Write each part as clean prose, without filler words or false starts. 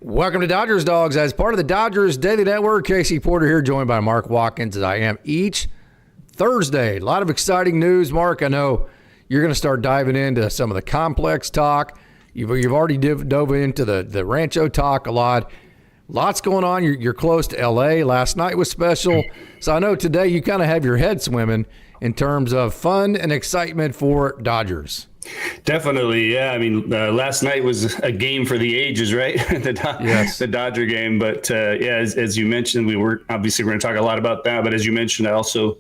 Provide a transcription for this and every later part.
Welcome to Dodgers Dogs. As part of the Dodgers Daily Network, Casey Porter here, joined by Mark Watkins, as I am each Thursday. A lot of exciting news, Mark. I know you're going to start diving into some of the complex talk. You've already dove into the Rancho talk a lot. Lots going on. You're close to L.A. Last night was special. So I know today you kind of have your head swimming in terms of fun and excitement for Dodgers. Definitely, yeah. I mean, last night was a game for the ages, right? The Dodger game. But yeah, as you mentioned, we're going to talk a lot about that. But as you mentioned, I also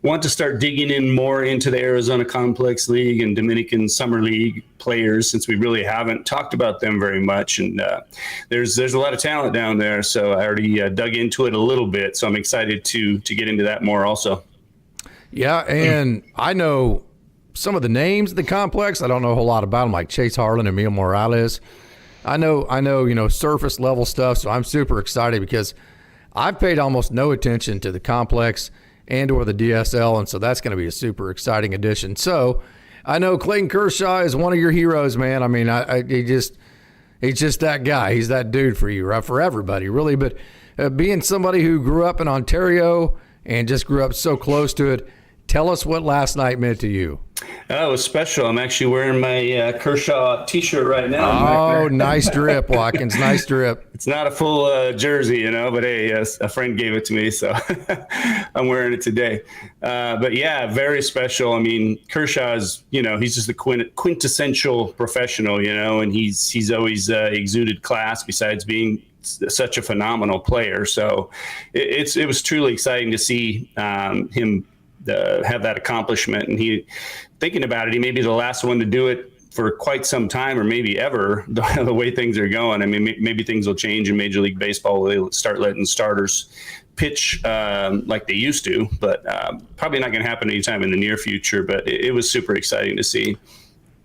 want to start digging in more into the Arizona Complex League and Dominican Summer League players, since we really haven't talked about them very much. And there's a lot of talent down there. So I already dug into it a little bit. So I'm excited to get into that more also. Yeah, and I know some of the names of the complex. I don't know a whole lot about them, like Chase Harlan and Emil Morales. I know, surface level stuff. So I'm super excited because I've paid almost no attention to the complex and or the DSL. And so that's going to be a super exciting addition. So I know Clayton Kershaw is one of your heroes, man. I mean, he's just that guy. He's that dude for you, right? For everybody, really. But being somebody who grew up in Ontario and just grew up so close to it, tell us what last night meant to you. Oh, it was special. I'm actually wearing my Kershaw T-shirt right now. Oh, nice drip, Watkins. Nice drip. It's not a full jersey, but hey, a friend gave it to me, so I'm wearing it today. But yeah, very special. I mean, Kershaw is, he's just a quintessential professional, and he's always exuded class besides being such a phenomenal player. So it was truly exciting to see him have that accomplishment. And thinking about it, he may be the last one to do it for quite some time, or maybe ever, the way things are going. I mean, maybe things will change in Major League Baseball. They'll start letting starters pitch like they used to, but probably not going to happen anytime in the near future. But it was super exciting to see.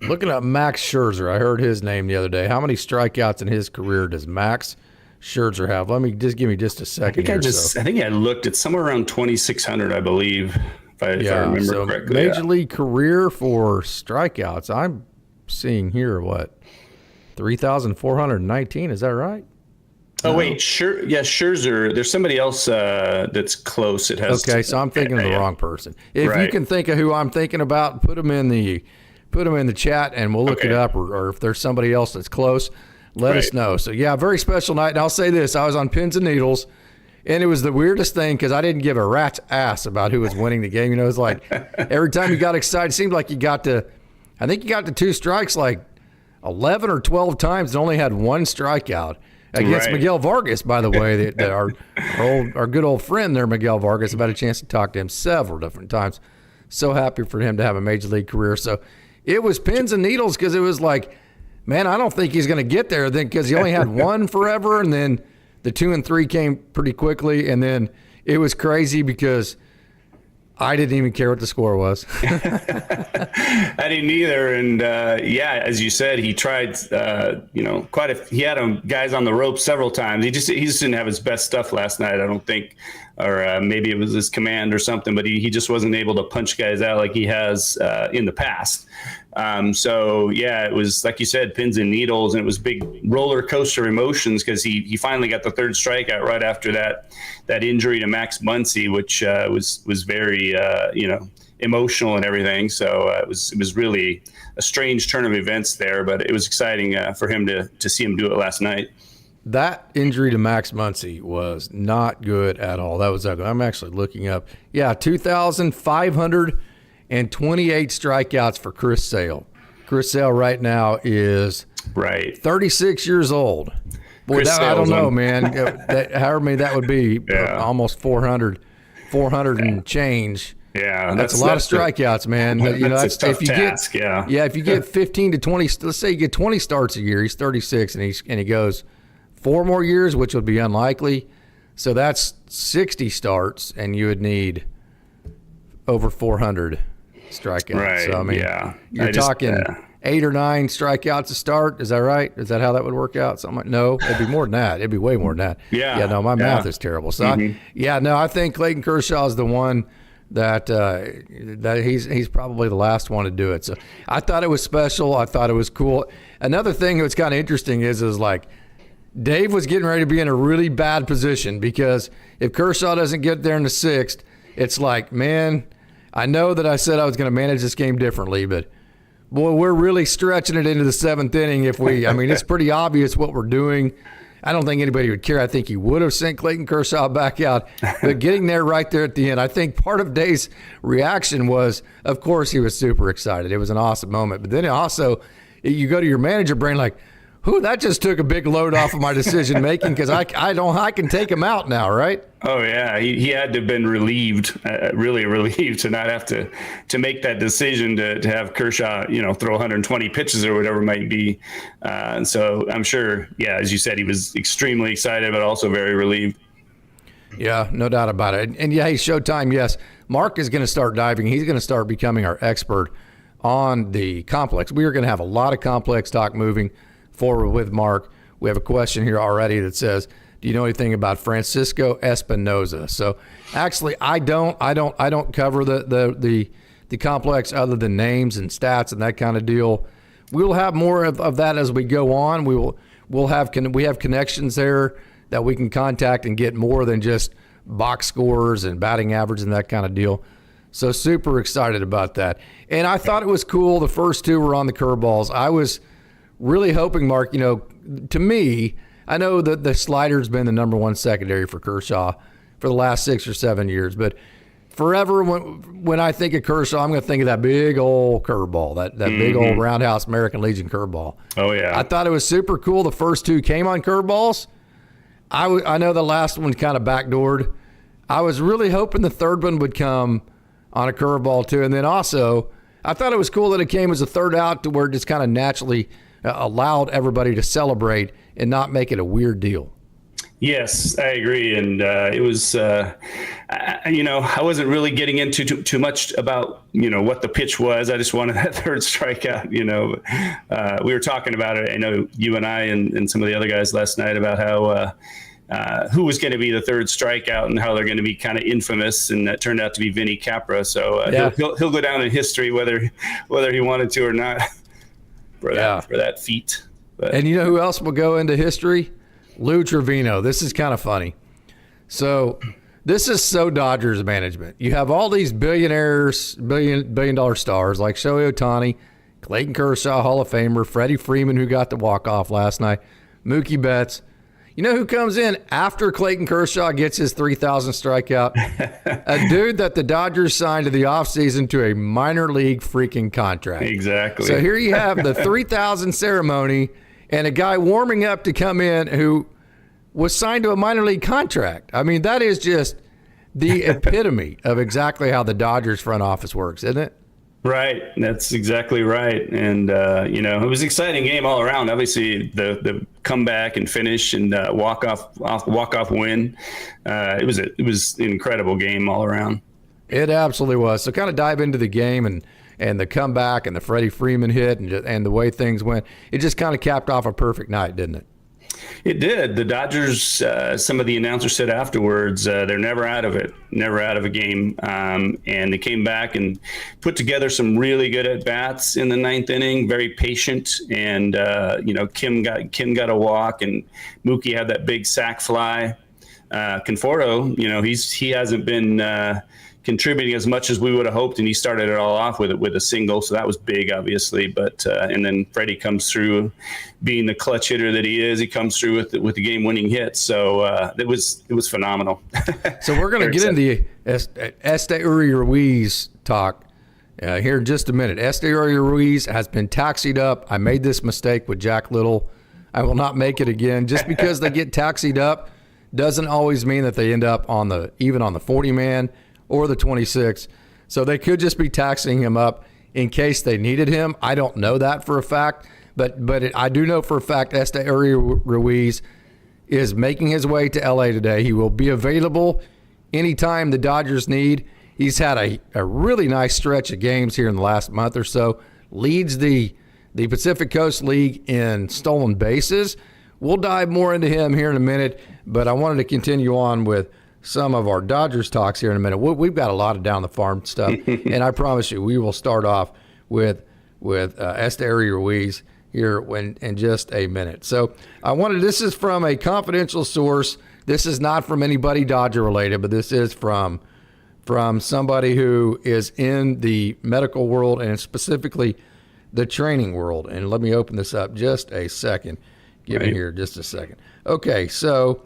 Looking at Max Scherzer, I heard his name the other day. How many strikeouts in his career does Max Scherzer have? Give me just a second. I think I looked at somewhere around 2,600, I believe. If I remember correctly. Major League career for strikeouts, I'm seeing here, 3,419. Is that right? Oh, wait. Scherzer. There's somebody else that's close. It has. Okay, so I'm thinking of the wrong person. If you can think of who I'm thinking about, put them in the chat, and we'll look it up. Or if there's somebody else that's close, let us know. So, yeah, very special night. And I'll say this. I was on pins and needles. And it was the weirdest thing because I didn't give a rat's ass about who was winning the game. It was like every time you got excited, it seemed like you got to two strikes like 11 or 12 times and only had one strikeout against Miguel Vargas, by the way. That our good old friend there, Miguel Vargas. I've had a chance to talk to him several different times. So happy for him to have a major league career. So it was pins and needles because it was like, man, I don't think he's going to get there then because he only had one forever, and then the 2 and 3 came pretty quickly, and then it was crazy because I didn't even care what the score was. I didn't either, and as you said, he tried. He had guys on the ropes several times. He just didn't have his best stuff last night, I don't think, or maybe it was his command or something. But he just wasn't able to punch guys out like he has in the past. It was like you said, pins and needles, and it was big roller coaster emotions because he finally got the third strikeout right after that injury to Max Muncy, which was very emotional and everything. So it was really a strange turn of events there, but it was exciting for him to see him do it last night. That injury to Max Muncy was not good at all. That was ugly. I'm actually looking up. Yeah, 2,528 strikeouts for Chris Sale. Chris Sale right now is 36 years old. Boy, I don't know, man. That would be almost 400 and change. Yeah, that's a lot of strikeouts, man. That's a tough task. If you get 15 to 20, let's say you get 20 starts a year, he's 36, and he goes 4 more years, which would be unlikely. So that's 60 starts, and you would need over 400 strikeouts. Right. So, I mean, you're talking 8 or 9 strikeouts a start. Is that right? Is that how that would work out? Something like, no, it'd be more than that. It'd be way more than that. My math is terrible. So, I think Clayton Kershaw is the one that he's probably the last one to do it. So I thought it was special. I thought it was cool. Another thing that's kind of interesting is like, Dave was getting ready to be in a really bad position because if Kershaw doesn't get there in the 6th, it's like, man, I know that I said I was going to manage this game differently, but boy, we're really stretching it into the 7th inning it's pretty obvious what we're doing. I don't think anybody would care. I think he would have sent Clayton Kershaw back out. But getting there right there at the end, I think part of Dave's reaction was, of course, he was super excited. It was an awesome moment. But then also, you go to your manager brain like, that just took a big load off of my decision making because I can take him out now, right? Oh yeah, he had to have been relieved, really relieved to not have to make that decision to have Kershaw, throw 120 pitches or whatever it might be. And so I'm sure, yeah, as you said, he was extremely excited, but also very relieved. Yeah, no doubt about it. And yeah, hey, Showtime, yes, Mark is going to start diving. He's going to start becoming our expert on the complex. We are going to have a lot of complex talk moving forward with Mark. We have a question here already that says, do you know anything about Francisco Espinoza? So actually I don't cover the complex other than names and stats and that kind of deal. We'll have more of that as we go on. We have connections there that we can contact and get more than just box scores and batting average and that kind of deal. So super excited about that. And I thought it was cool. The first 2 were on the curveballs. I was really hoping, Mark, to me, I know that the slider's been the number 1 secondary for Kershaw for the last 6 or 7 years, but forever when I think of Kershaw, I'm going to think of that big old curveball, that big old roundhouse American Legion curveball. Oh, yeah. I thought it was super cool. The first 2 came on curveballs. I know the last one kind of backdoored. I was really hoping the third one would come on a curveball too. And then also, I thought it was cool that it came as a third out to where it just kind of naturally allowed everybody to celebrate and not make it a weird deal. Yes, I agree. And it was, I wasn't really getting into too much about, what the pitch was. I just wanted that third strikeout, we were talking about it. I know you and I and some of the other guys last night about how who was going to be the third strikeout and how they're going to be kind of infamous. And that turned out to be Vinny Capra. So he'll go down in history, whether he wanted to or not. For that feat. But. And you know who else will go into history? Lou Trevino. This is kind of funny. So this is Dodgers management. You have all these billionaires, billion dollar stars like Shohei Ohtani, Clayton Kershaw, Hall of Famer, Freddie Freeman, who got the walk-off last night, Mookie Betts. You know who comes in after Clayton Kershaw gets his 3,000 strikeout? A dude that the Dodgers signed to the offseason to a minor league freaking contract. Exactly. So here you have the 3,000 ceremony and a guy warming up to come in who was signed to a minor league contract. I mean, that is just the epitome of exactly how the Dodgers front office works, isn't it? Right. That's exactly right. And, it was an exciting game all around. Obviously, the comeback and finish and walk-off win. It was an incredible game all around. It absolutely was. So kind of dive into the game and the comeback and the Freddie Freeman hit and the way things went. It just kind of capped off a perfect night, didn't it? It did. The Dodgers, some of the announcers said afterwards, they're never out of it, never out of a game. And they came back and put together some really good at-bats in the 9th inning, very patient. And, Kim got a walk and Mookie had that big sac fly. Conforto, he hasn't been contributing as much as we would have hoped, and he started it all off with a single, so that was big, obviously. But and then Freddie comes through, being the clutch hitter that he is. He comes through with the game-winning hit. So it was phenomenal. So we're going to get into the Esteury Ruiz talk here in just a minute. Esteury Ruiz has been taxied up. I made this mistake with Jack Little. I will not make it again. Just because they get taxied up doesn't always mean that they end up even on the 40-man or the 26. So they could just be taxing him up in case they needed him. I don't know that for a fact, but I do know for a fact Esteury Ruiz is making his way to L.A. today. He will be available anytime the Dodgers need. He's had a really nice stretch of games here in the last month or so. Leads the Pacific Coast League in stolen bases. We'll dive more into him here in a minute, but I wanted to continue on with some of our Dodgers talks here in a minute. We've got a lot of down the farm stuff, and I promise you we will start off with Esteury Ruiz here in just a minute. So this is from a confidential source. This is not from anybody Dodger related, but this is from somebody who is in the medical world and specifically the training world. And let me open this up just a second. Give me here just a second. Okay, so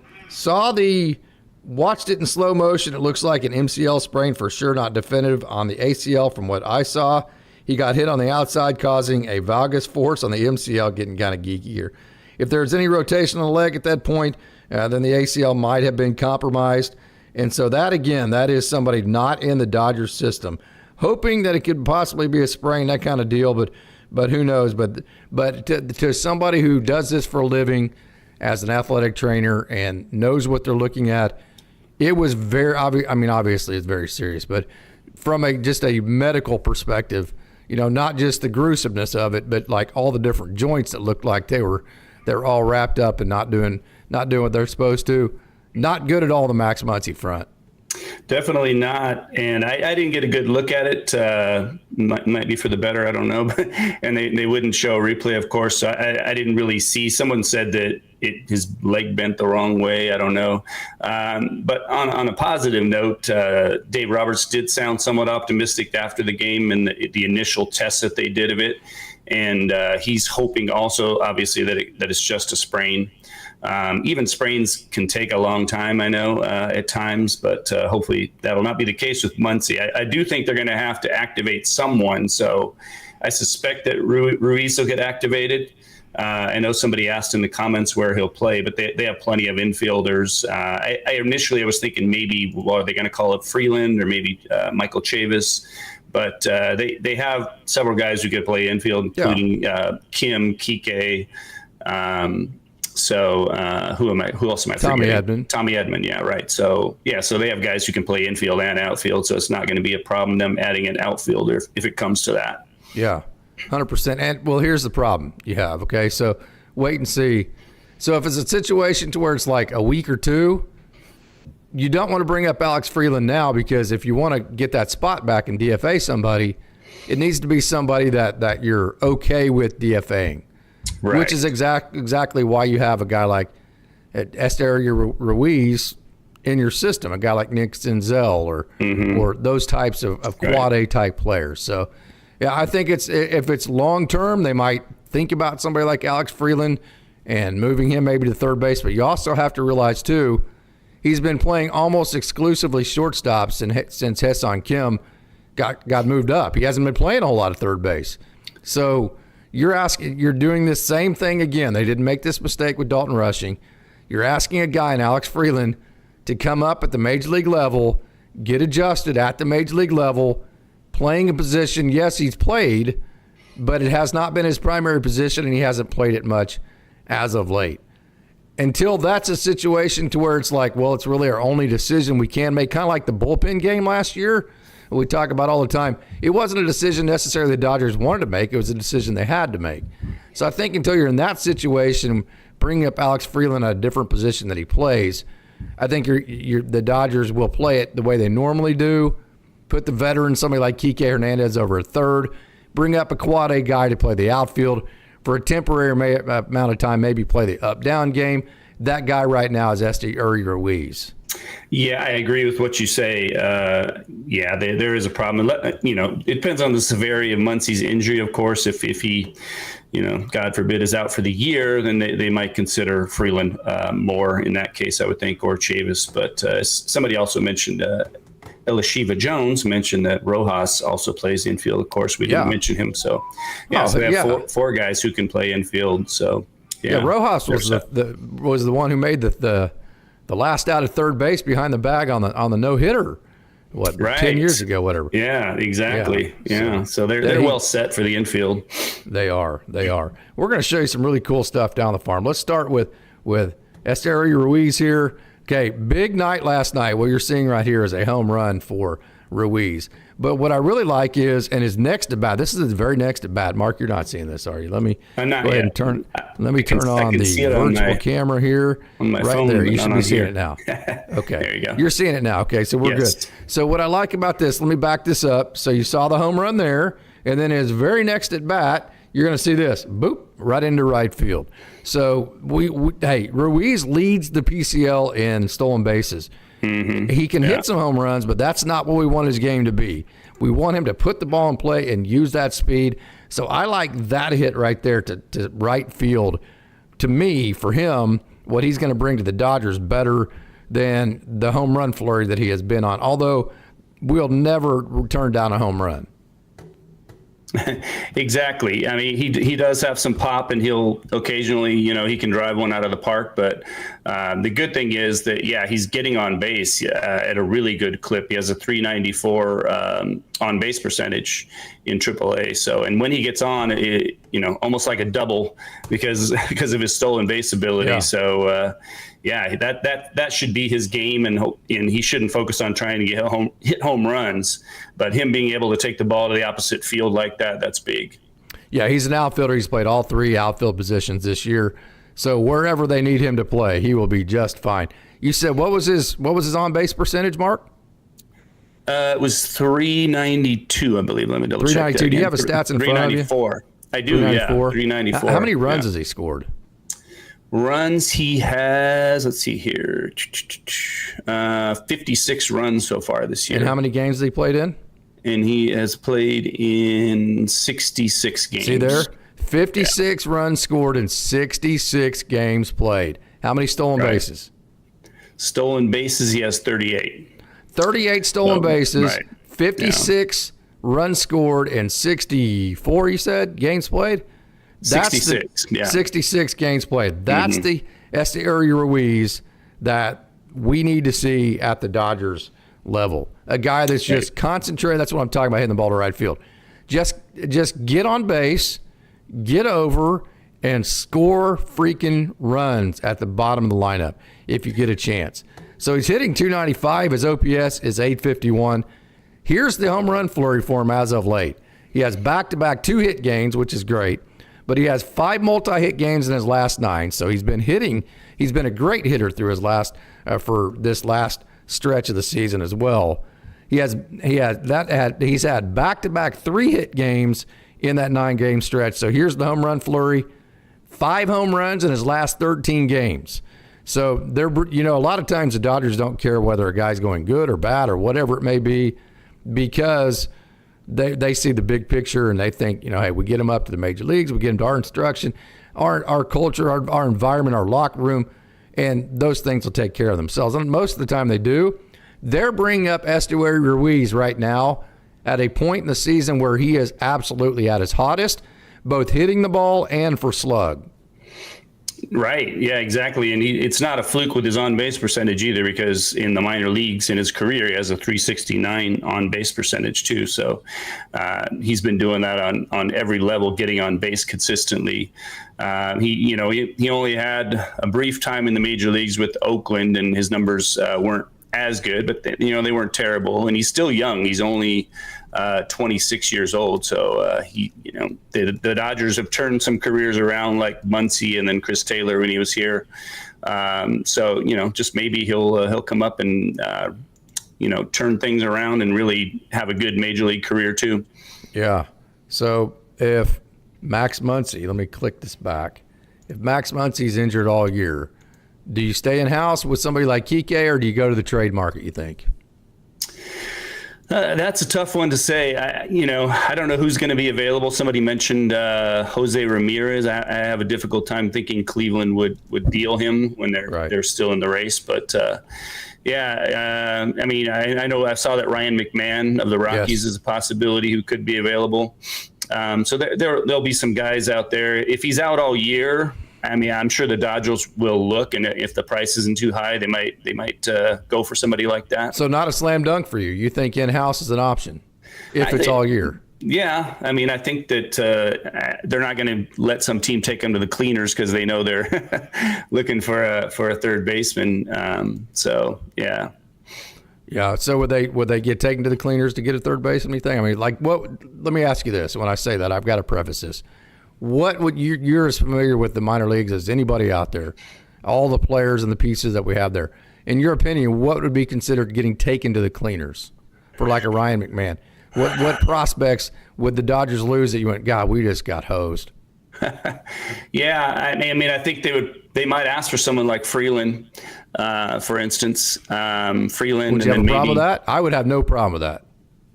watched it in slow motion. It looks like an MCL sprain for sure, not definitive on the ACL from what I saw. He got hit on the outside, causing a valgus force on the MCL, getting kind of geeky here. If there's any rotation on the leg at that point, then the ACL might have been compromised. And so that is somebody not in the Dodgers system, hoping that it could possibly be a sprain, that kind of deal, but who knows? But to somebody who does this for a living as an athletic trainer and knows what they're looking at, it was very obvious. I mean, obviously it's very serious, but from just a medical perspective, not just the gruesomeness of it, but like all the different joints that looked like they're all wrapped up and not doing what they're supposed to. Not good at all, the Max Muncy front. Definitely not. And I didn't get a good look at it. Might be for the better. I don't know. And they wouldn't show a replay, of course. So I didn't really see. Someone said that his leg bent the wrong way. I don't know. But on a positive note, Dave Roberts did sound somewhat optimistic after the game and the initial tests that they did of it. And he's hoping also, obviously, that it's just a sprain. Even sprains can take a long time, I know, at times, but hopefully that'll not be the case with Muncy. I do think they're going to have to activate someone, so I suspect that Ruiz will get activated. I know somebody asked in the comments where he'll play, but they have plenty of infielders. Initially I was thinking maybe, are they going to call it Freeland or maybe Michael Chavis? But they have several guys who could play infield, including Kim, Kike, So who else am I forgetting? Tommy Edman. Yeah. Right. So they have guys who can play infield and outfield. So it's not going to be a problem them adding an outfielder if it comes to that. Yeah. 100%. And well, here's the problem you have. Okay. So wait and see. So if it's a situation to where it's like a week or two, you don't want to bring up Alex Freeland now, because if you want to get that spot back and DFA somebody, it needs to be somebody that you're okay with DFAing. Right. Which is exactly why you have a guy like Esteury Ruiz in your system, a guy like Nick Senzel or those types of quad A type players. So, yeah, I think if it's long term, they might think about somebody like Alex Freeland and moving him maybe to third base. But you also have to realize too, he's been playing almost exclusively shortstop since Ha-Seong Kim got moved up. He hasn't been playing a whole lot of third base. So you're doing this same thing again. They didn't make this mistake with Dalton Rushing. You're asking a guy in Alex Freeland to come up at the major league level, get adjusted at the major league level, playing a position. Yes, he's played, but it has not been his primary position, and he hasn't played it much as of late. Until that's a situation to where it's like, well, it's really our only decision we can make, kind of like the bullpen game last year we talk about all the time. It wasn't a decision necessarily the Dodgers wanted to make. It was a decision they had to make. So I think until you're in that situation, bringing up Alex Freeland at a different position that he plays, I think the Dodgers will play it the way they normally do. Put the veteran, somebody like Kike Hernandez, over at third. Bring up a quad A guy to play the outfield for a temporary amount of time, maybe play the up-down game. That guy right now is Esteury Ruiz. Yeah, I agree with what you say. There is a problem. It depends on the severity of Muncy's injury, of course. If he, God forbid, is out for the year, then they might consider Freeland more in that case, I would think, or Chavis. But somebody also mentioned, Elishiva Jones mentioned that Rojas also plays infield. Of course, we didn't mention him. So, we have four guys who can play infield. So, Rojas was the one who made the last out at third base behind the bag on the no-hitter, 10 years ago, whatever. Yeah, exactly. Yeah. So they're well set for the infield. They are. We're going to show you some really cool stuff down the farm. Let's start with Esteury Ruiz here. Okay, big night last night. What you're seeing right here is a home run for Ruiz. But what I really like is, and his next at bat, this is his very next at bat. Mark, you're not seeing this, are you? Let me go ahead and turn on the virtual camera here. On my right phone, there. You should be seeing it now. Okay. There you go. You're seeing it now. Okay, so we're good. So what I like about this, let me back this up. So you saw the home run there, and then his very next at bat, you're going to see this, boop, right into right field. So, hey, Ruiz leads the PCL in stolen bases. Mm-hmm. He can hit some home runs, but that's not what we want his game to be. We want him to put the ball in play and use that speed. So I like that hit right there to right field. To me, for him, what he's going to bring to the Dodgers better than the home run flurry that he has been on, although we'll never turn down a home run. Exactly. I mean, he does have some pop, and he'll occasionally, he can drive one out of the park. But the good thing is that, he's getting on base at a really good clip. He has a 394 on base percentage in AAA. So, and when he gets on, almost like a double because of his stolen base ability. Yeah. So, that should be his game, and he shouldn't focus on trying to hit home runs, but him being able to take the ball to the opposite field like that's big. Yeah, he's an outfielder. He's played all 3 outfield positions this year, so wherever they need him to play, he will be just fine. You said what was his on base percentage, Mark? It was 392, I believe. Let me double check. 392. Do you have his stats in front of you? 394. I do. 394. Yeah, 394. How many runs has he scored? Runs he has, let's see here, 56 runs so far this year. And how many games has he played in? And he has played in 66 games. See there? 56 runs scored in 66 games played. How many stolen bases? Stolen bases, he has 38. 38 stolen bases, 56 runs scored, and 64, you said, games played? That's 66, 66 games played. That's the Esteury Ruiz that we need to see at the Dodgers level. A guy that's just concentrated. That's what I'm talking about, hitting the ball to right field. Just get on base, get over, and score freaking runs at the bottom of the lineup if you get a chance. So he's hitting 295. His OPS is 851. Here's the home run flurry for him as of late. He has back-to-back 2-hit games, which is great. But he has 5 multi-hit games in his last 9, so he's been hitting. He's been a great hitter through his last for this last stretch of the season as well. He's had back-to-back 3-hit games in that 9-game stretch. So here's the home run flurry: 5 home runs in his last 13 games. So a lot of times the Dodgers don't care whether a guy's going good or bad or whatever it may be, because they see the big picture and they think, hey, we get him up to the major leagues, we get him to our instruction, our culture, our environment, our locker room, and those things will take care of themselves. And most of the time they do. They're bringing up Esteury Ruiz right now at a point in the season where he is absolutely at his hottest, both hitting the ball and for slug. Right. Yeah, exactly. And it's not a fluke with his on-base percentage either, because in the minor leagues in his career, he has a 369 on-base percentage too. So he's been doing that on every level, getting on base consistently. He only had a brief time in the major leagues with Oakland, and his numbers weren't as good, but they weren't terrible. And he's still young. He's only 26 years old. So the Dodgers have turned some careers around, like Muncy and then Chris Taylor when he was here. So just maybe he'll come up and turn things around and really have a good major league career too. Yeah. So if Max Muncy, let me click this back. If Max Muncy's injured all year, do you stay in house with somebody like Kike, or do you go to the trade market, you think? That's a tough one to say. I don't know who's going to be available. Somebody mentioned Jose Ramirez. I have a difficult time thinking Cleveland would deal him when they're still in the race. But I know I saw that Ryan McMahon of the Rockies is a possibility who could be available. So there'll be some guys out there. If he's out all year, I'm sure the Dodgers will look, and if the price isn't too high, they might go for somebody like that. So not a slam dunk for you. You think in-house is an option if it's all year? Yeah. I think that they're not going to let some team take them to the cleaners because they know they're looking for a third baseman. Yeah. Yeah. So would they get taken to the cleaners to get a third baseman? You think? Let me ask you this. When I say that, I've got to preface this. What would you're as familiar with the minor leagues as anybody out there, all the players and the pieces that we have there. In your opinion, what would be considered getting taken to the cleaners for like a Ryan McMahon? What prospects would the Dodgers lose that you went, God, we just got hosed? Yeah, I mean, I think they might ask for someone like Freeland, for instance. Freeland. Would you have a problem with that? I would have no problem with that.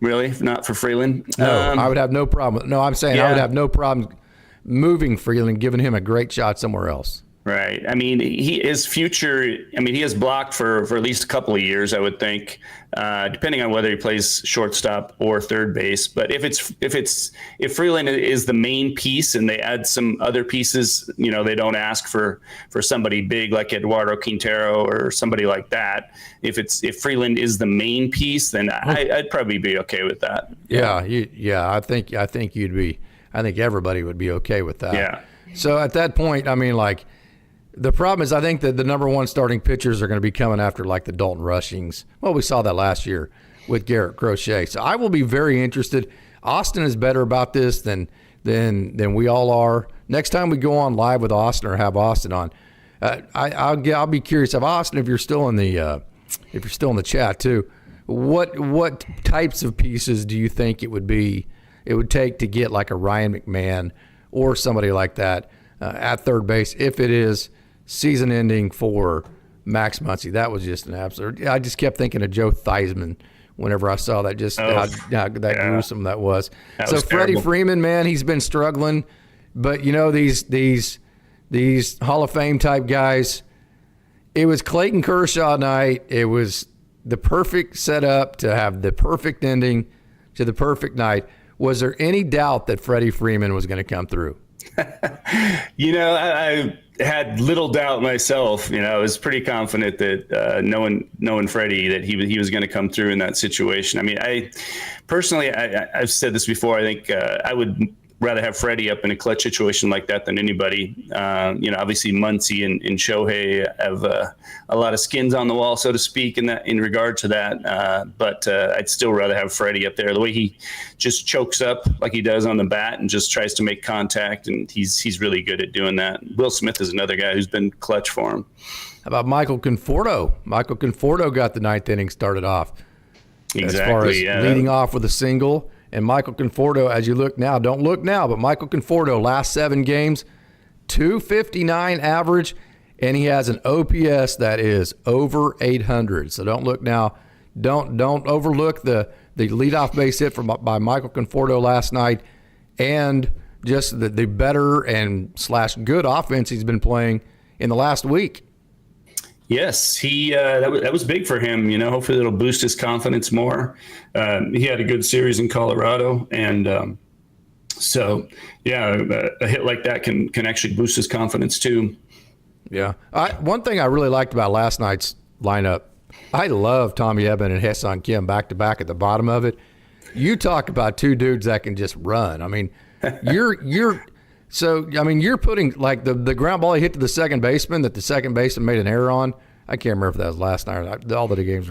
Really? Not for Freeland? No, I would have no problem. No, I'm saying I would have no problem moving Freeland, giving him a great shot somewhere else. Right. I mean, his future, I mean, he is blocked for at least a couple of years, I would think, depending on whether he plays shortstop or third base. But if Freeland is the main piece and they add some other pieces, they don't ask for somebody big like Eduardo Quintero or somebody like that. If Freeland is the main piece, then I'd probably be okay with that. Yeah. I think everybody would be okay with that. Yeah. So at that point, I mean, like, the problem is I think that the number one starting pitchers are going to be coming after like the Dalton Rushings. Well, we saw that last year with Garrett Crochet. So I will be very interested. Austin is better about this than we all are. Next time we go on live with Austin or have Austin on, I'll be curious of Austin if you're still in the chat too. What types of pieces do you think it would take to get like a Ryan McMahon or somebody like that at third base if it is season ending for Max Muncy? That was just an absolute. I just kept thinking of Joe Theismann whenever I saw that. How gruesome that was. So Freddie Freeman, man, he's been struggling, but these Hall of Fame type guys. It was Clayton Kershaw night. It was the perfect setup to have the perfect ending to the perfect night. Was there any doubt that Freddie Freeman was going to come through? I had little doubt myself. I was pretty confident that knowing Freddie, that he was going to come through in that situation. I mean, I've said this before. I think I would rather have Freddie up in a clutch situation like that than anybody. Obviously Muncy and Shohei have a lot of skins on the wall, so to speak, in regard to that. But I'd still rather have Freddie up there. The way he just chokes up like he does on the bat and just tries to make contact, and he's really good at doing that. Will Smith is another guy who's been clutch for him. How about Michael Conforto? Michael Conforto got the ninth inning started off. Exactly. As far as leading off with a single. And Michael Conforto, as you look now, don't look now, but Michael Conforto, last 7 games, .259 average, and he has an OPS that is over 800. So don't look now. Don't overlook the leadoff base hit by Michael Conforto last night, and just the better and / good offense he's been playing in the last week. Yes, that was big for him. Hopefully it'll boost his confidence more. He had a good series in Colorado, and a hit like that can actually boost his confidence too. Yeah, one thing I really liked about last night's lineup, I love Tommy Edman and Hye-Seong Kim back to back at the bottom of it. You talk about two dudes that can just run. I mean, you're putting like the ground ball he hit to the second baseman that the second baseman made an error on. I can't remember if that was last night or not. All the games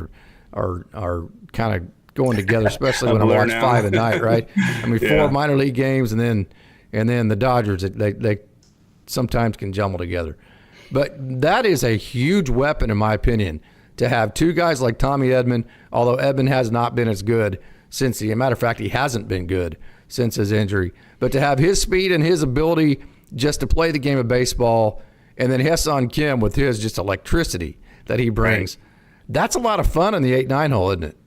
are kind of going together, especially when I watch 5 at night, right? I mean, 4 minor league games and then the Dodgers, they sometimes can jumble together. But that is a huge weapon, in my opinion, to have two guys like Tommy Edman, although Edman has not been as good since matter of fact, he hasn't been good since his injury. But to have his speed and his ability just to play the game of baseball, and then Hye-Seong Kim with his just electricity that he brings, that's a lot of fun in the 8-9 hole, isn't it?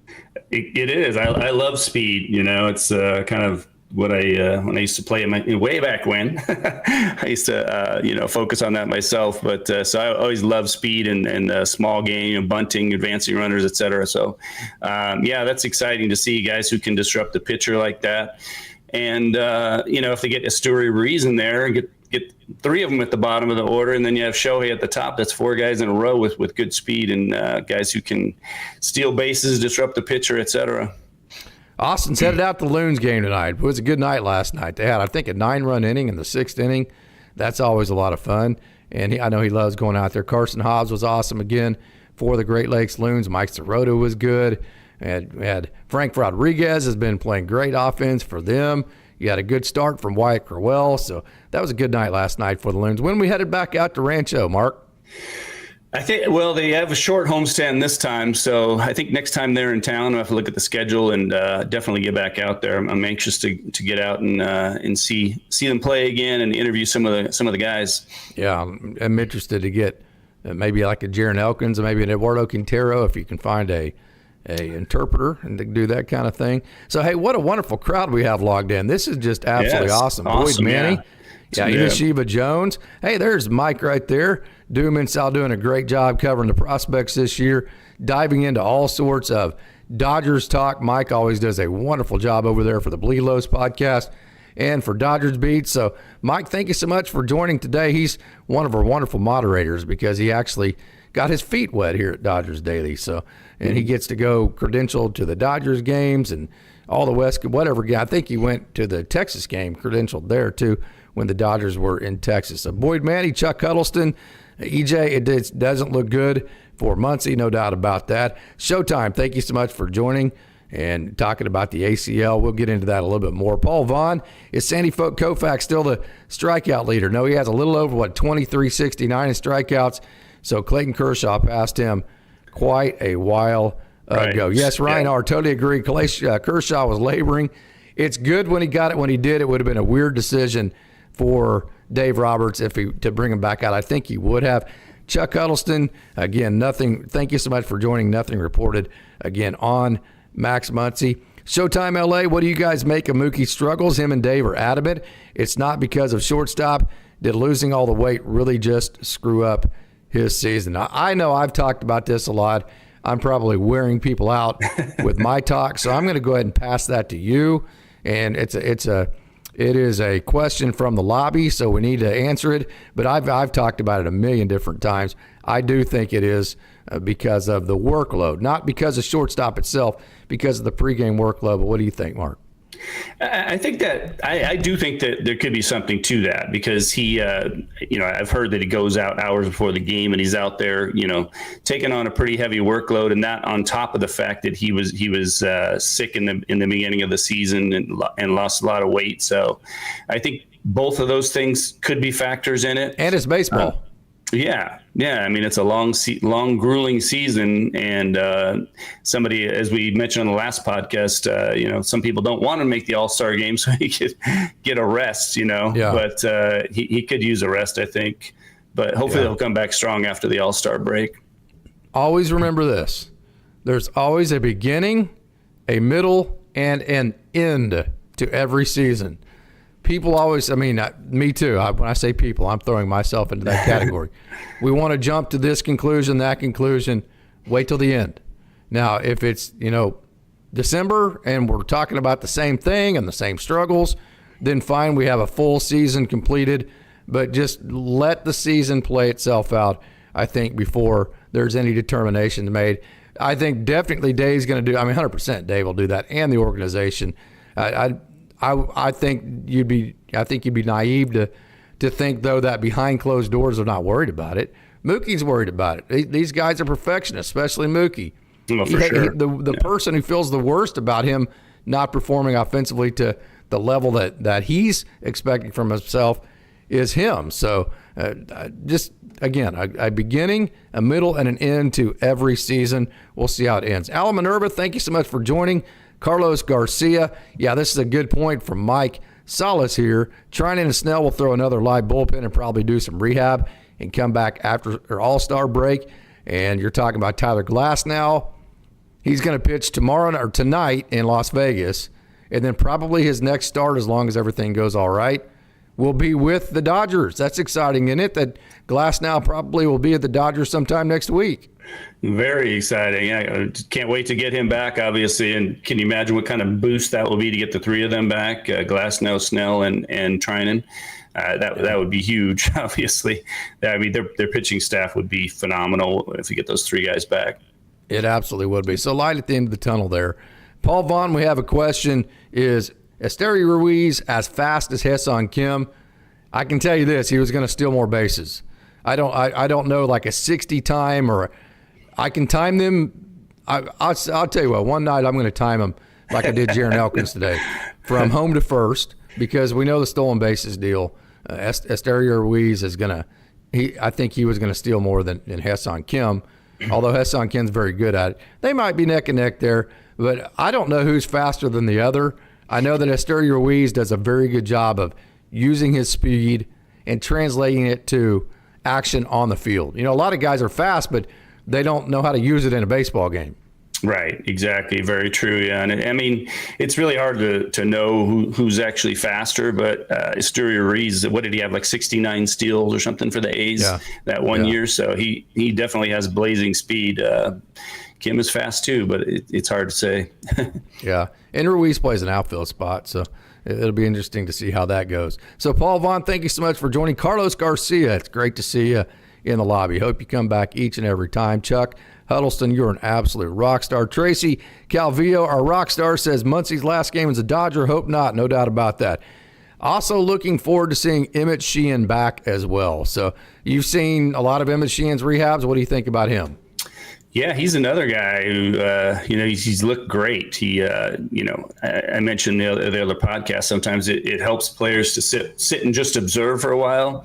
It is. I love speed. It's kind of what when I used to play way back when. I used to focus on that myself. But so I always love speed and small game, bunting, advancing runners, et cetera. So that's exciting to see guys who can disrupt the pitcher like that. And, if they get Asturi Ruiz in there and get 3 of them at the bottom of the order, and then you have Shohei at the top, that's 4 guys in a row with good speed and guys who can steal bases, disrupt the pitcher, et cetera. Austin's headed out to the Loons game tonight. It was a good night last night. They had, I think, a 9-run inning in the 6th inning. That's always a lot of fun. And I know he loves going out there. Carson Hobbs was awesome again for the Great Lakes Loons. Mike Sirota was good. We had Frank Rodriguez has been playing great offense for them. You had a good start from Wyatt Crowell. So that was a good night last night for the Loons. When we headed back out to Rancho, Mark? I think, well, they have a short homestand this time, so I think next time they're in town, I'll have to look at the schedule and definitely get back out there. I'm anxious to get out and see them play again and interview some of the guys. Yeah, I'm interested to get maybe like a Jaron Elkins or maybe an Eduardo Quintero if you can find a interpreter and to do that kind of thing. So hey, what a wonderful crowd we have logged in. This is just absolutely awesome. Boyd Manny. Yeah, Shiva Jones. Hey, there's Mike right there. Doom and Sal doing a great job covering the prospects this year, diving into all sorts of Dodgers talk. Mike always does a wonderful job over there for the Bleed Lows podcast and for Dodgers Beats. So, Mike, thank you so much for joining today. He's one of our wonderful moderators because he actually got his feet wet here at Dodgers Daily. So, and he gets to go credentialed to the Dodgers games and all the West, whatever. I think he went to the Texas game, credentialed there too, when the Dodgers were in Texas. So Boyd Manny, Chuck Huddleston, EJ, it doesn't look good for Muncie, no doubt about that. Showtime, thank you so much for joining and talking about the ACL. We'll get into that a little bit more. Paul Vaughn, is Sandy Koufax still the strikeout leader? No, he has a little over, 2369 in strikeouts. So Clayton Kershaw passed him quite a while ago. Yes, Ryan R., totally agree. Kershaw was laboring. It's good when he got it when he did. It would have been a weird decision for Dave Roberts to bring him back out. I think he would have. Chuck Huddleston, again, nothing. Thank you so much for joining. Nothing reported, again, on Max Muncy. Showtime LA, what do you guys make of Mookie's struggles? Him and Dave are adamant it's not because of shortstop. Did losing all the weight really just screw up his season? I know I've talked about this a lot. I'm probably wearing people out with my talk, so I'm going to go ahead and pass that to you. And it is a question from the lobby, so we need to answer it. But I've talked about it a million different times. I do think it is because of the workload, not because of shortstop itself, because of the pregame workload. But what do you think, Mark? I think that I do think that there could be something to that because he, I've heard that he goes out hours before the game and he's out there, taking on a pretty heavy workload, and that on top of the fact that he was sick in the beginning of the season and lost a lot of weight. So I think both of those things could be factors in it. And it's baseball. Yeah. I mean, it's a long, grueling season, and somebody, as we mentioned on the last podcast, some people don't want to make the All-Star game so he could get a rest, Yeah. But he could use a rest, I think. But hopefully he'll come back strong after the All-Star break. Always remember this: there's always a beginning, a middle, and an end to every season. People always, me too. When I say people, I'm throwing myself into that category. We want to jump to this conclusion, that conclusion. Wait till the end. Now, if it's, December and we're talking about the same thing and the same struggles, then fine, we have a full season completed. But just let the season play itself out, I think, before there's any determination made. I think definitely Dave's going to do, 100% Dave will do that, and the organization. I think you'd be naive to think, though, that behind closed doors are not worried about it. Mookie's worried about it. These guys are perfectionists, especially Mookie. Well, for sure. The person who feels the worst about him not performing offensively to the level that he's expecting from himself is him. So just, again, a beginning, a middle, and an end to every season. We'll see how it ends. Alan Minerva, thank you so much for joining. Carlos Garcia, this is a good point from Mike Salas here. Trinan and Snell will throw another live bullpen and probably do some rehab and come back after their All-Star break. And you're talking about Tyler Glasnow. He's going to pitch tonight in Las Vegas, and then probably his next start, as long as everything goes all right, will be with the Dodgers. That's exciting, isn't it? That Glasnow probably will be at the Dodgers sometime next week. Very exciting. I can't wait to get him back, obviously. And can you imagine what kind of boost that will be to get the three of them back, Glasnow, Snell, and Trinan? That would be huge, obviously. Their pitching staff would be phenomenal if you get those three guys back. It absolutely would be. So light at the end of the tunnel there. Paul Vaughn, we have a question. Is Esteury Ruiz as fast as Ha-Seong Kim? I can tell you this: he was going to steal more bases. I don't know, like a 60 time, or I can time them. I'll tell you what. One night I'm going to time them like I did Jaron Elkins today, from home to first, because we know the stolen bases deal. Esteury Ruiz is going to I think he was going to steal more than Ha-Seong Kim, although Ha-Seong Kim's very good at it. They might be neck and neck there, but I don't know who's faster than the other. I know that Esteury Ruiz does a very good job of using his speed and translating it to action on the field. A lot of guys are fast, but they don't know how to use it in a baseball game. Right, exactly. Very true. Yeah. And I mean, it's really hard to know who's actually faster, but Esteury Ruiz, what did he have, like 69 steals or something for the A's that one year? So he definitely has blazing speed. Kim is fast too, but it's hard to say. Yeah. And Ruiz plays an outfield spot, so it'll be interesting to see how that goes. So, Paul Vaughn, thank you so much for joining. Carlos Garcia, it's great to see you in the lobby. Hope you come back each and every time. Chuck Huddleston, you're an absolute rock star. Tracy Calvillo, our rock star, says Muncie's last game as a Dodger. Hope not. No doubt about that. Also looking forward to seeing Emmett Sheehan back as well. So you've seen a lot of Emmett Sheehan's rehabs. What do you think about him? Yeah, he's another guy who, he's looked great. He, I mentioned the other podcast. Sometimes it helps players to sit and just observe for a while.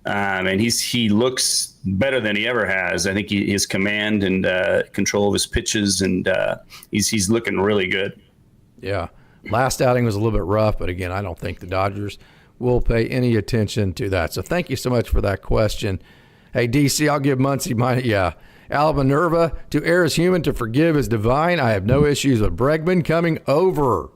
And he looks better than he ever has. I think his command and control of his pitches, and he's looking really good. Yeah. Last outing was a little bit rough, but again, I don't think the Dodgers will pay any attention to that. So thank you so much for that question. Hey, DC, I'll give Muncie mine. Yeah. Al Minerva, to err is human, to forgive is divine. I have no issues with Bregman coming over.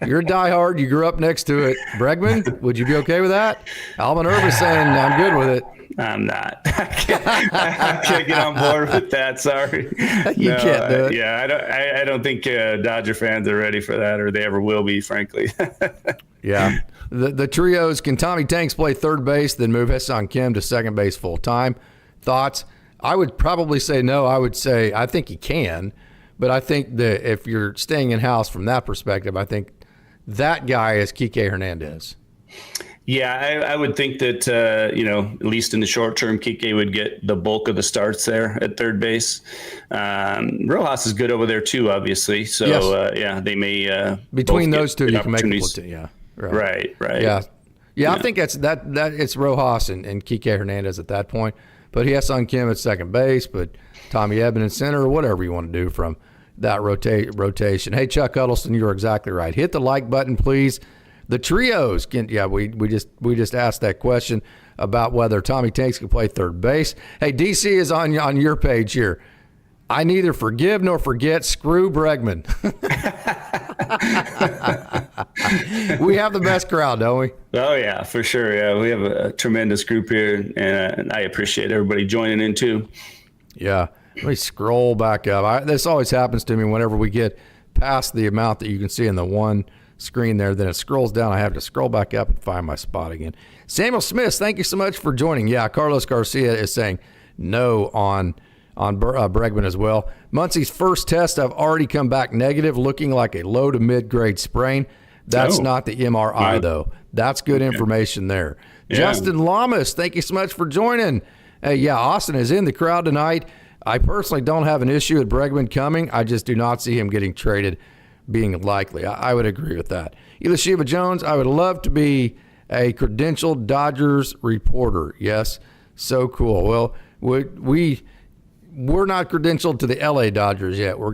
You're a diehard. You grew up next to it. Bregman, would you be okay with that? Al Minerva's saying, I'm good with it. I'm not. I can't get on board with that. Sorry. You can't do it. Yeah, I don't think Dodger fans are ready for that, or they ever will be, frankly. Yeah. The trios, can Tommy Tanks play third base, then move Ha-Seong Kim to second base full time? Thoughts? I would probably say no. I would say I think he can, but I think that if you're staying in-house from that perspective, I think that guy is Kike Hernandez. Yeah, I would think that, at least in the short term, Kike would get the bulk of the starts there at third base. Rojas is good over there too, obviously. So, yes. They may between those two, you can make a platoon. Yeah, right. Yeah. I think that's it's Rojas and Kike Hernandez at that point. But he has on Kim at second base, but Tommy Edman in center, or whatever you want to do from that rotation. Hey, Chuck Huddleston, you're exactly right. Hit the like button, please. The trios we just asked that question about whether Tommy Tanks can play third base. Hey, DC is on your page here. I neither forgive nor forget. Screw Bregman. We have the best crowd, don't we? Oh, yeah, for sure. Yeah, we have a tremendous group here, and I appreciate everybody joining in, too. Yeah. Let me scroll back up. This always happens to me whenever we get past the amount that you can see in the one screen there. Then it scrolls down. I have to scroll back up and find my spot again. Samuel Smith, thank you so much for joining. Yeah, Carlos Garcia is saying no on Bregman as well. Muncie's first test, I've already come back negative, looking like a low to mid-grade sprain. That's not the MRI, though. That's good information there. Yeah. Justin Lamas, thank you so much for joining. Austin is in the crowd tonight. I personally don't have an issue with Bregman coming. I just do not see him getting traded being likely. I would agree with that. Elishiba Jones, I would love to be a credentialed Dodgers reporter. Yes, so cool. Well, we're not credentialed to the LA Dodgers yet. We're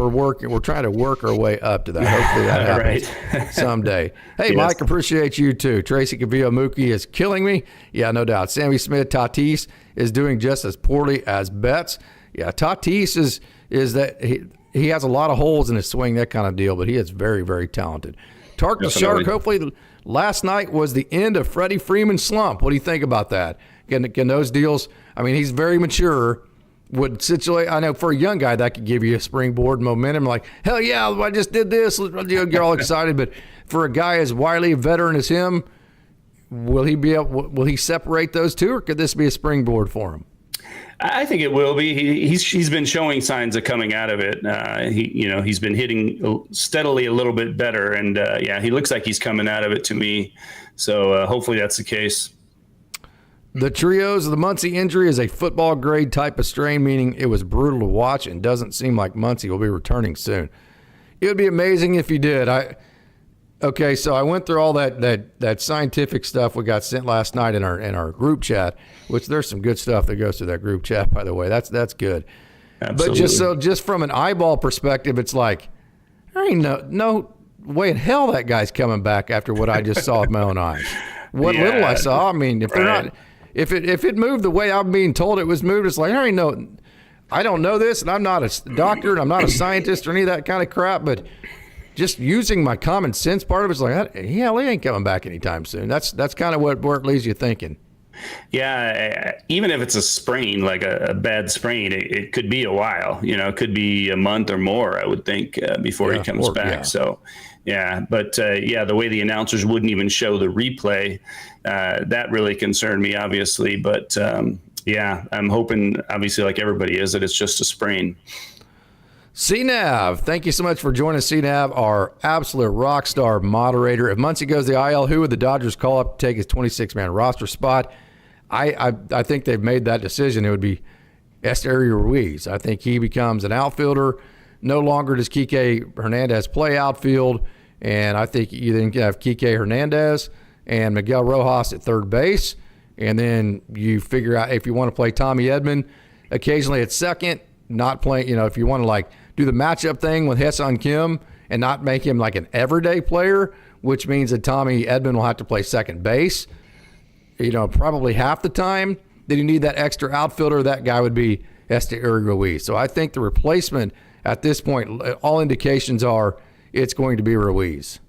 working. We're trying to work our way up to that. Hopefully that happens someday. Hey, yes. Mike, appreciate you too. Tracy Cavillo Mookie is killing me. Yeah, no doubt. Sammy Smith, Tatis is doing just as poorly as Betts. Yeah, Tatis is that he has a lot of holes in his swing, that kind of deal, but he is very, very talented. Tark the Shark, hopefully last night was the end of Freddie Freeman's slump. What do you think about that? Can those deals, I mean, he's very mature. I know for a young guy that could give you a springboard momentum, like, hell yeah, I just did this. Get all excited. But for a guy as wily a veteran as him, will he separate those two, or could this be a springboard for him? I think it will be. He's been showing signs of coming out of it. He's been hitting steadily a little bit better, and he looks like he's coming out of it to me. So hopefully that's the case. The trios of the Muncie injury is a football grade type of strain, meaning it was brutal to watch and doesn't seem like Muncie will be returning soon. It would be amazing if he did. Okay, so I went through all that scientific stuff we got sent last night in our group chat, which there's some good stuff that goes through that group chat, by the way. That's good. Absolutely. But just from an eyeball perspective, it's like there ain't no way in hell that guy's coming back after what I just saw with my own eyes. What little I saw, I mean, if they're not, if it moved the way I'm being told it was moved, it's like I don't know this, and I'm not a doctor, and I'm not a scientist or any of that kind of crap, but just using my common sense part of it's like, hell, he ain't coming back anytime soon. That's kind of where it leaves you thinking. Yeah, even if it's a sprain, like a bad sprain, it could be a while. It could be a month or more, I would think, before he comes back. Yeah. So, but the way the announcers wouldn't even show the replay, that really concerned me, obviously. But I'm hoping, obviously, like everybody is, that it's just a sprain. CNAV, thank you so much for joining CNAV, our absolute rock star moderator. If Muncy goes to the IL, who would the Dodgers call up to take his 26-man roster spot? I think they've made that decision. It would be Esteury Ruiz. I think he becomes an outfielder. No longer does Kike Hernandez play outfield, and I think you then have Kike Hernandez and Miguel Rojas at third base, and then you figure out if you want to play Tommy Edman occasionally at second, not playing, if you want to like do the matchup thing with Hae-Sung Kim and not make him like an everyday player, which means that Tommy Edman will have to play second base, probably half the time. Then you need that extra outfielder. That guy would be Esteury Ruiz. So I think the replacement at this point, all indications are it's going to be Ruiz.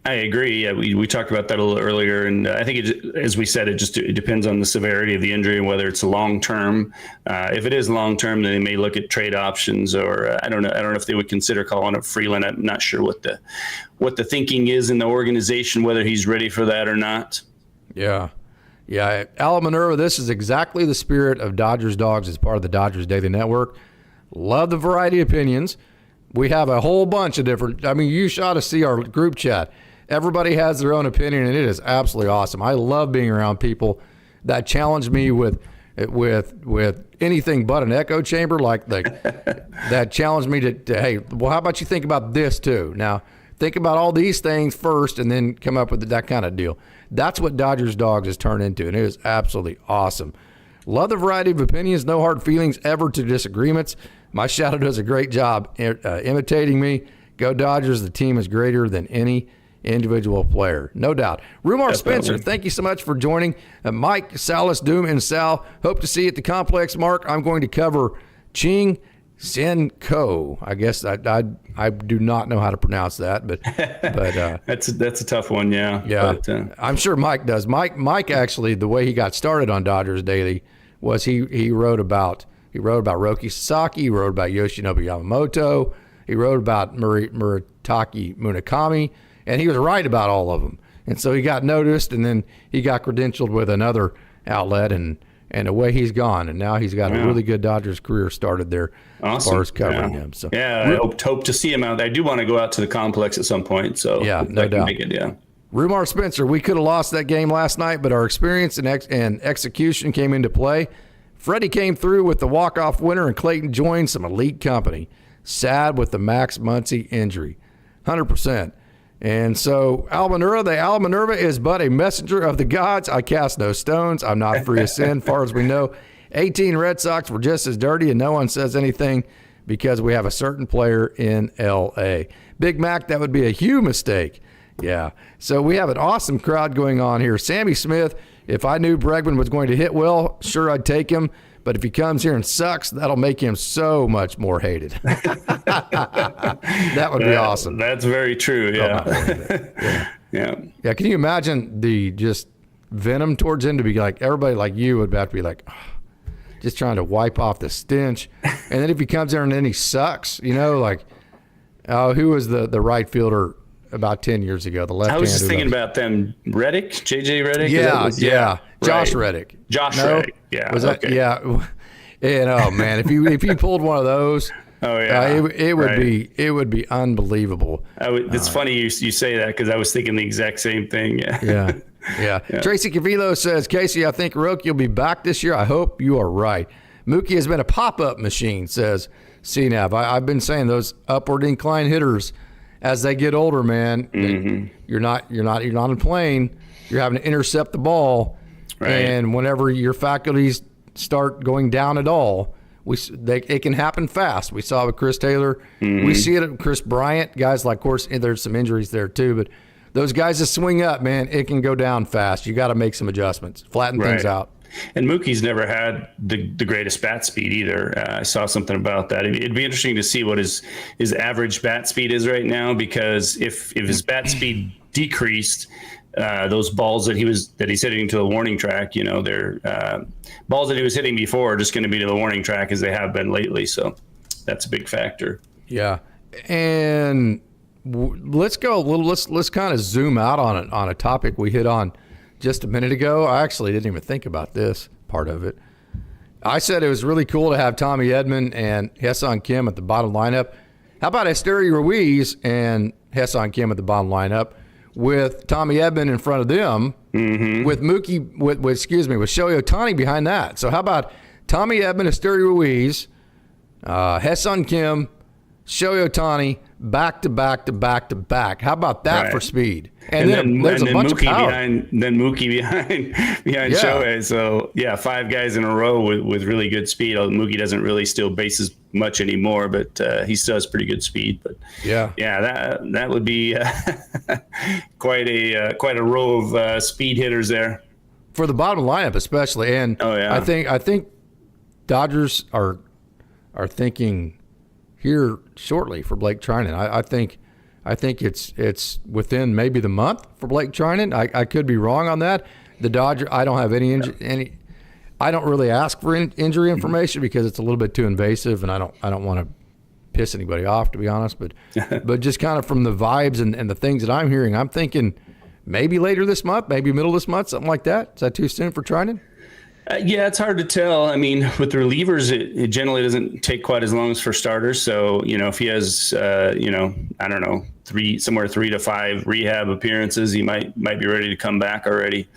I agree. Yeah, we talked about that a little earlier, and I think as we said, it depends on the severity of the injury and whether it's long term. If it is long term, then they may look at trade options, or I don't know if they would consider calling up Freeland. I'm not sure what the thinking is in the organization, whether he's ready for that or not. Yeah. Al Minerva, this is exactly the spirit of Dodgers Dawgs as part of the Dodgers Daily Network. Love the variety of opinions. We have a whole bunch of different. I mean, you ought to see our group chat. Everybody has their own opinion, and it is absolutely awesome. I love being around people that challenge me with anything but an echo chamber, like that challenge me to hey, well, how about you think about this too? Now, think about all these things first, and then come up with that kind of deal. That's what Dodgers Dawgs has turned into, and it is absolutely awesome. Love the variety of opinions, no hard feelings ever to disagreements. My shadow does a great job imitating me. Go Dodgers. The team is greater than any individual player. No doubt. Rumar Spencer, thank you so much for joining. Mike, Salas, Doom, and Sal, hope to see you at the complex. Mark, I'm going to cover Ching Sen Ko. I guess I do not know how to pronounce that, but that's a tough one. Yeah. But, I'm sure Mike does. Mike actually, the way he got started on Dodgers Daily was he wrote about Roki Sasaki, he wrote about Yoshinobu Yamamoto, he wrote about Murataki Murakami, and he was right about all of them. And so he got noticed, and then he got credentialed with another outlet, and away he's gone. And now he's got a really good Dodgers career started there as far as covering him. So I hope to see him out there. I do want to go out to the complex at some point. So no doubt. Rumar Spencer, we could have lost that game last night, but our experience and execution came into play. Freddie came through with the walk-off winner, and Clayton joined some elite company. Sad with the Max Muncy injury. 100%. And so Al Minerva is but a messenger of the gods. I cast no stones. I'm not free of sin, far as we know. 18 Red Sox were just as dirty, and no one says anything because we have a certain player in L.A. Big Mac, that would be a huge mistake. Yeah. So we have an awesome crowd going on here. Sammy Smith, if I knew Bregman was going to hit well, sure, I'd take him. But if he comes here and sucks, that'll make him so much more hated. That would be awesome. That's very true. Yeah. Yeah. Can you imagine the just venom towards him to be like, everybody like you would have to be like, just trying to wipe off the stench. And then if he comes there and then he sucks, like, who was the right fielder about 10 years ago? The left. I was just thinking about them. Reddick, JJ Reddick. Yeah. Josh Reddick. Reddick. Yeah. Was that? Okay. Yeah. And oh man, if you pulled one of those, it would be unbelievable. It's funny you say that because I was thinking the exact same thing. Yeah. Tracy Cavilo says, Casey, I think Roki will be back this year. I hope you are right. Mookie has been a pop-up machine, says CNAV. I've been saying those upward incline hitters as they get older, man, you're not on a plane. You're having to intercept the ball, and whenever your faculties start going down at all, it can happen fast. We saw it with Chris Taylor. We see it with Chris Bryant. Guys like, of course, there's some injuries there too, but those guys that swing up, man, it can go down fast. You got to make some adjustments, flatten things out. And Mookie's never had the greatest bat speed either. I saw something about that. It'd be interesting to see what his average bat speed is right now, because if his bat speed decreased, those balls that he's hitting to the warning track, they're balls that he was hitting before are just going to be to the warning track as they have been lately. So that's a big factor. Yeah, and let's go a little. Let's kind of zoom out on a topic we hit on just a minute ago. I actually didn't even think about this part of it. I said it was really cool to have Tommy Edman and Hye-Sung Kim at the bottom lineup. How about Esteury Ruiz and Hye-Sung Kim at the bottom lineup with Tommy Edman in front of them, with Mookie, with Shohei Ohtani behind that? So how about Tommy Edman, Esteury Ruiz, Hye-Sung Kim, Shohei Ohtani, back to back to back to back. How about that for speed? And then there's a bunch Mookie of power. Mookie behind Shohei. So yeah, 5 guys in a row with really good speed. Mookie doesn't really steal bases much anymore, but he still has pretty good speed. But that would be quite a row of speed hitters there for the bottom lineup, especially. And I think Dodgers are thinking here shortly for Blake Trinan. I think it's within maybe the month for Blake Trinan. I could be wrong on that. The Dodgers, I don't have any. I don't really ask for injury information because it's a little bit too invasive, and I don't want to piss anybody off, to be honest. But just kind of from the vibes and the things that I'm hearing, I'm thinking maybe later this month, maybe middle of this month, something like that. Is that too soon for Trinan? Yeah, it's hard to tell. I mean, with the relievers, it generally doesn't take quite as long as for starters. So, if he has, I don't know, 3 to 5 rehab appearances, he might be ready to come back already.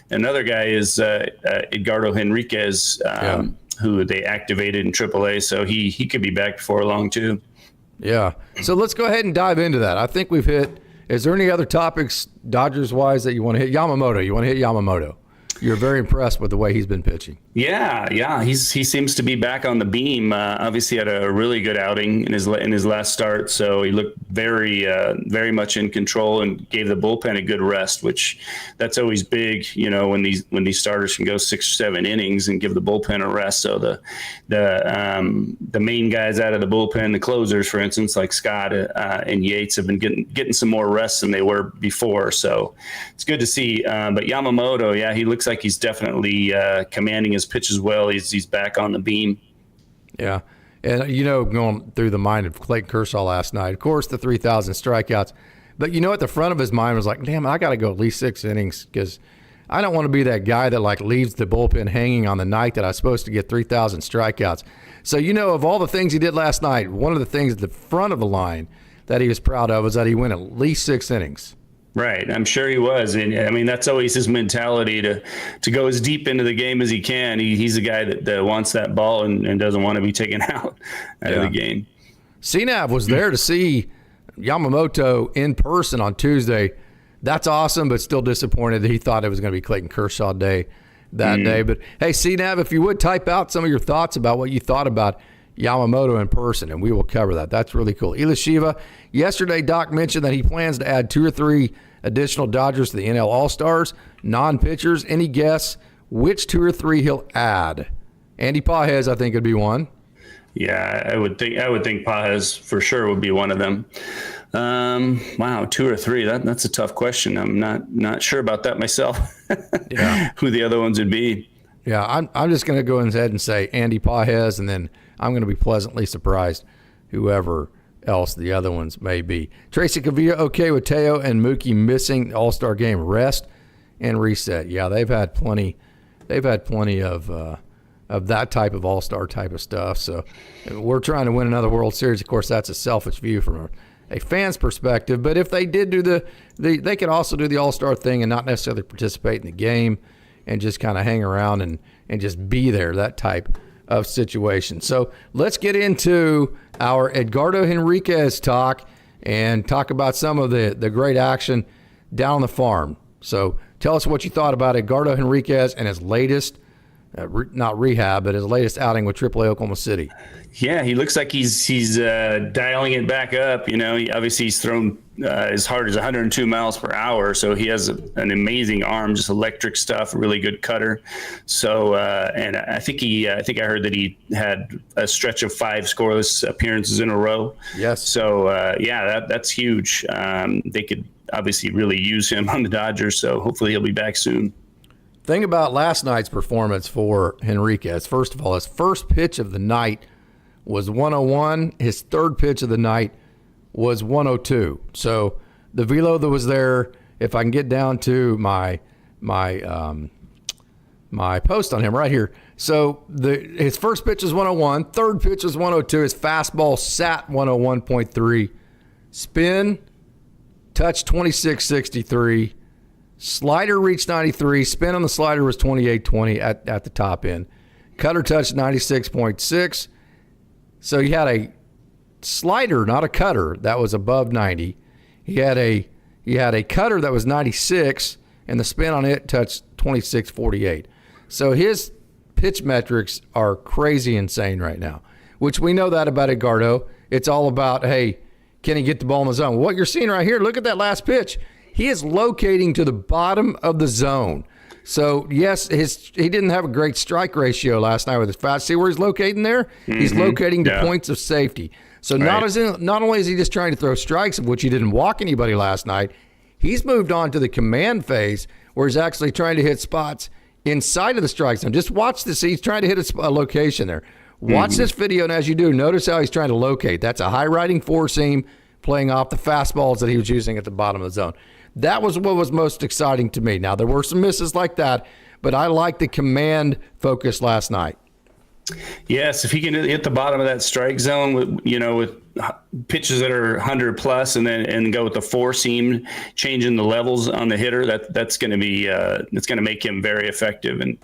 Another guy is Edgardo Henriquez, who they activated in AAA. So he could be back before long too. Yeah. So let's go ahead and dive into that. I think we've hit. Is there any other topics Dodgers wise that you want to hit? Yamamoto. You want to hit Yamamoto? You're very impressed with the way he's been pitching. Yeah. He seems to be back on the beam. Obviously, had a really good outing in his last start, so he looked very much in control and gave the bullpen a good rest, which that's always big. When these starters can go 6 or 7 innings and give the bullpen a rest. So the main guys out of the bullpen, the closers, for instance, like Scott and Yates, have been getting some more rest than they were before. So it's good to see. But Yamamoto, he looks like he's definitely commanding his pitch as well. He's back on the beam. Yeah. And, going through the mind of Clayton Kershaw last night, of course, the 3,000 strikeouts. But, at the front of his mind was like, damn, I got to go at least 6 innings because I don't want to be that guy that, leaves the bullpen hanging on the night that I was supposed to get 3,000 strikeouts. So, of all the things he did last night, one of the things at the front of the line that he was proud of was that he went at least 6 innings. Right. I'm sure he was. And I mean, that's always his mentality to go as deep into the game as he can. He's a guy that wants that ball and doesn't want to be taken out of the game. CNAV was there to see Yamamoto in person on Tuesday. That's awesome, but still disappointed that he thought it was going to be Clayton Kershaw day that day. But hey, CNAV, if you would type out some of your thoughts about what you thought about Yamamoto in person, and we will cover that. That's really cool. Ela Shiva, yesterday Doc mentioned that he plans to add 2 or 3 additional Dodgers to the NL All-Stars, non-pitchers. Any guess which 2 or 3 he'll add? Andy Pages, I think, would be one. Yeah, I would think Pages for sure would be one of them. Wow, 2 or 3. That's a tough question. I'm not sure about that myself. Who the other ones would be. Yeah, I'm just going to go ahead and say Andy Pages, and then I'm going to be pleasantly surprised whoever else the other ones may be. Tracy Cavilla, okay with Teo and Mookie missing the All-Star game rest and reset. Yeah, they've had plenty of that type of All-Star type of stuff. So we're trying to win another World Series. Of course, that's a selfish view from a fan's perspective. But if they did do they could also do the All-Star thing and not necessarily participate in the game and just kind of hang around and just be there, that type of situation. So let's get into our Edgardo Henriquez talk. and talk about some of the great action down on the farm. So tell us what you thought about Edgardo Henriquez and his latest, not rehab, but his latest outing with AAA Oklahoma City. Yeah, he looks like he's dialing it back up. Obviously he's thrown as hard as 102 miles per hour, so he has an amazing arm, just electric stuff, really good cutter. So, and I think I heard that he had a stretch of 5 scoreless appearances in a row. Yes. So, that's huge. They could obviously really use him on the Dodgers, so hopefully he'll be back soon. Thing about last night's performance for Henriquez, first of all, his first pitch of the night was 101. His third pitch of the night was 102. So the velo that was there, if I can get down to my post on him right here. So his first pitch was 101, third pitch was 102. His fastball sat 101.3. Spin touched 2663. Slider reached 93. Spin on the slider was 2820 at the top end. Cutter touched 96.6. So he had a slider, not a cutter, that was above 90. He had a cutter that was 96, and the spin on it touched 2648. So his pitch metrics are crazy insane right now, which we know that about Edgardo. It's all about, hey, can he get the ball in the zone? What you're seeing right here, look at that last pitch. He is locating to the bottom of the zone. So, yes, he didn't have a great strike ratio last night with his fast. See where he's locating there? Mm-hmm. He's locating to points of safety. So not only is he just trying to throw strikes, of which he didn't walk anybody last night, he's moved on to the command phase where he's actually trying to hit spots inside of the strike zone. Just watch this. He's trying to hit a location there. Watch this video, and as you do, notice how he's trying to locate. That's a high-riding four-seam playing off the fastballs that he was using at the bottom of the zone. That was what was most exciting to me. Now, there were some misses like that, but I liked the command focus last night. Yes, if he can hit the bottom of that strike zone with pitches that are 100 plus, and go with the four seam, changing the levels on the hitter, that's going to be it's going to make him very effective. And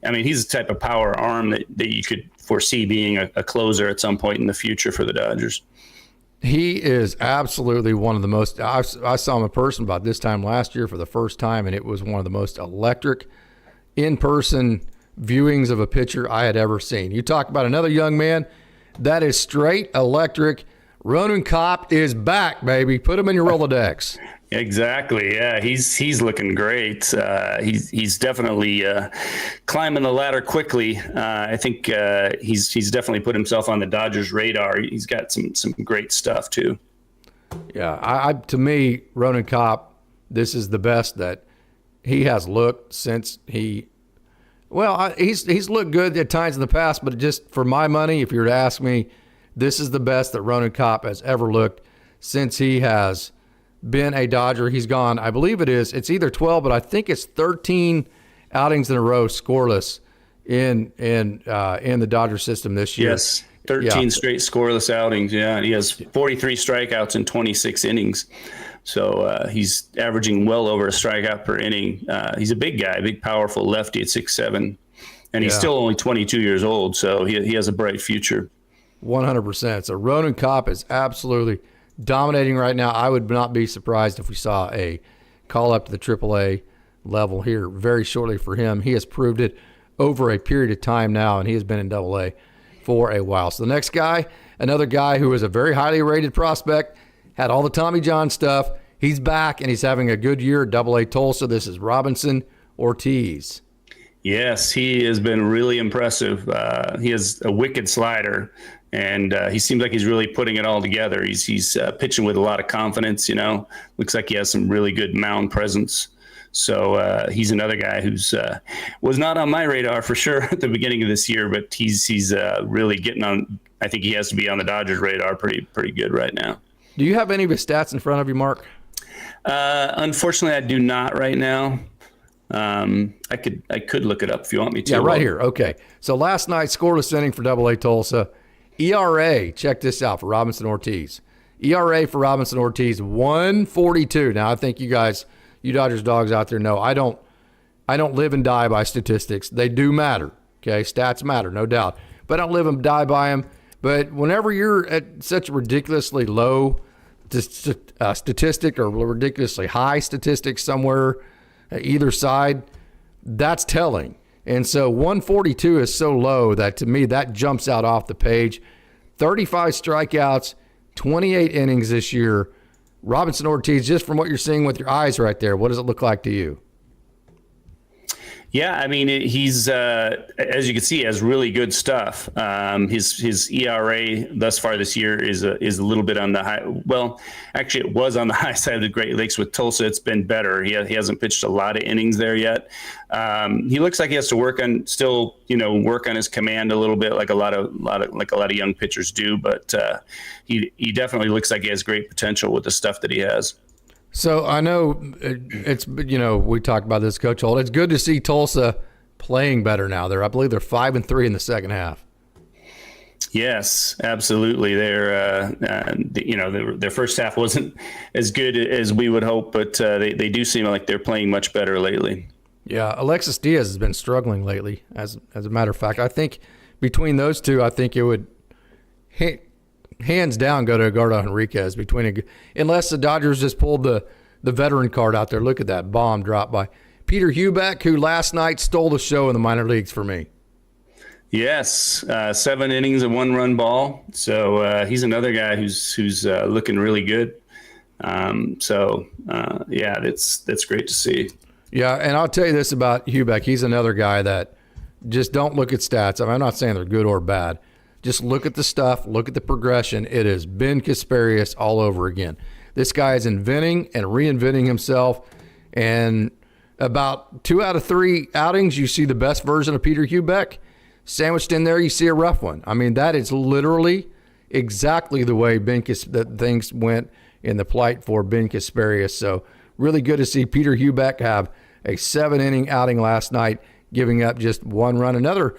I mean, he's the type of power arm that you could foresee being a closer at some point in the future for the Dodgers. He is absolutely one of the most. I saw him in person about this time last year for the first time, and it was one of the most electric in-person viewings of a pitcher I had ever seen. You talk about another young man that is straight electric. Ronan Kopp is back, baby. Put him in your Rolodex. Exactly. Yeah, he's looking great. He's definitely climbing the ladder quickly. I think he's definitely put himself on the Dodgers' radar. He's got some great stuff too. Yeah, to me, Ronan Kopp, this is the best that he has looked since he. Well, he's looked good at times in the past, but just for my money, if you were to ask me, this is the best that Ronan Kopp has ever looked since he has been a Dodger. He's gone, I believe it's either 12, but I think it's 13 outings in a row scoreless in the Dodger system this year. Yes, 13 straight scoreless outings. Yeah, he has 43 strikeouts in 26 innings. So he's averaging well over a strikeout per inning. He's a big guy, big, powerful lefty at 6'7", and he's still only 22 years old. So he has a bright future. 100%. So Ronan Kopp is absolutely dominating right now. I would not be surprised if we saw a call up to the AAA level here very shortly for him. He has proved it over a period of time now, and he has been in AA for a while. So the next guy, another guy who is a very highly rated prospect, had all the Tommy John stuff. He's back, and he's having a good year at AA Tulsa. This is Robinson Ortiz. Yes, he has been really impressive. He has a wicked slider, and he seems like he's really putting it all together. He's pitching with a lot of confidence, Looks like he has some really good mound presence. So he's another guy who's was not on my radar for sure at the beginning of this year, but he's really getting on. I think he has to be on the Dodgers' radar pretty good right now. Do you have any of his stats in front of you, Mark? Unfortunately, I do not right now. I could look it up if you want me to. Yeah, right here. Okay. So last night, scoreless inning for AA Tulsa. ERA, check this out for Robinson Ortiz. ERA for Robinson Ortiz, 1.42. Now, I think you guys, you Dodgers dogs out there know I don't live and die by statistics. They do matter. Okay, stats matter, no doubt. But I don't live and die by them. But whenever you're at such a ridiculously low statistic or ridiculously high statistic somewhere either side, that's telling. And so 142 is so low that to me that jumps out off the page. 35 strikeouts, 28 innings this year. Robinson Ortiz, just from what you're seeing with your eyes right there, what does it look like to you? Yeah, I mean, he's as you can see, has really good stuff. His ERA thus far this year is a little bit on the high. Well, actually, it was on the high side of the Great Lakes with Tulsa. It's been better. He hasn't pitched a lot of innings there yet. He looks like he has to work on his command a little bit, like a lot of young pitchers do. But he definitely looks like he has great potential with the stuff that he has. So I know it's, we talked about this, Coach Holt. It's good to see Tulsa playing better now. I believe they're 5-3 in the second half. Yes, absolutely. Their first half wasn't as good as we would hope, but they do seem like they're playing much better lately. Yeah, Alexis Diaz has been struggling lately. As a matter of fact, I think between those two, I think it would hands down go to Edgardo Henriquez unless the Dodgers just pulled the veteran card out there. Look at that bomb drop by Peter Hubeck, who last night stole the show in the minor leagues for me. Yes, 7 innings and 1-run ball. So he's another guy who's looking really good. That's great to see. Yeah, and I'll tell you this about Hubeck. He's another guy that just don't look at stats. I mean, I'm not saying they're good or bad. Just look at the stuff, look at the progression. It is Ben Kasparius all over again. This guy is inventing and reinventing himself. And about 2 out of 3 outings, you see the best version of Peter Hubeck. Sandwiched in there, you see a rough one. I mean, that is literally exactly the way that things went in the plight for Ben Kasparius. So really good to see Peter Hubeck have a 7-inning outing last night, giving up just 1 run. Another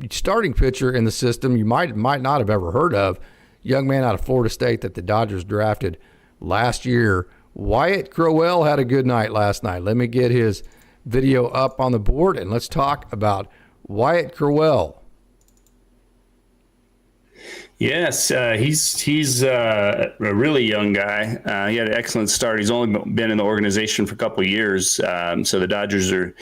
starting pitcher in the system you might not have ever heard of, young man out of Florida State that the Dodgers drafted last year. Wyatt Crowell had a good night last night. Let me get his video up on the board, and let's talk about Wyatt Crowell. Yes, he's a really young guy. He had an excellent start. He's only been in the organization for a couple of years, so the Dodgers are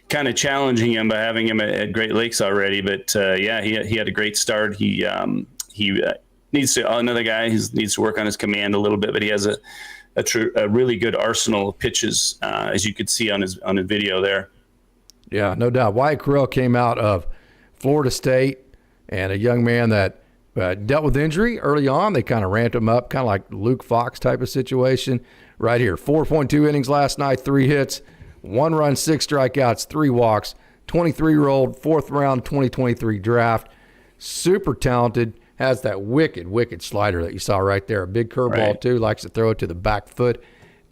kind of challenging him by having him at Great Lakes already. But he had a great start. He needs to another guy who needs to work on his command a little bit, but he has a really good arsenal of pitches, as you could see on his video there. Yeah, no doubt. Wyatt Crowell came out of Florida State, and a young man that dealt with injury early on. They kind of ramped him up, kind of like Luke Fox type of situation right here. 4.2 innings last night, 3 hits, 1 run, 6 strikeouts, 3 walks, 23-year-old, 4th round 2023 draft. Super talented, has that wicked slider that you saw right there. A big curveball too, likes to throw it to the back foot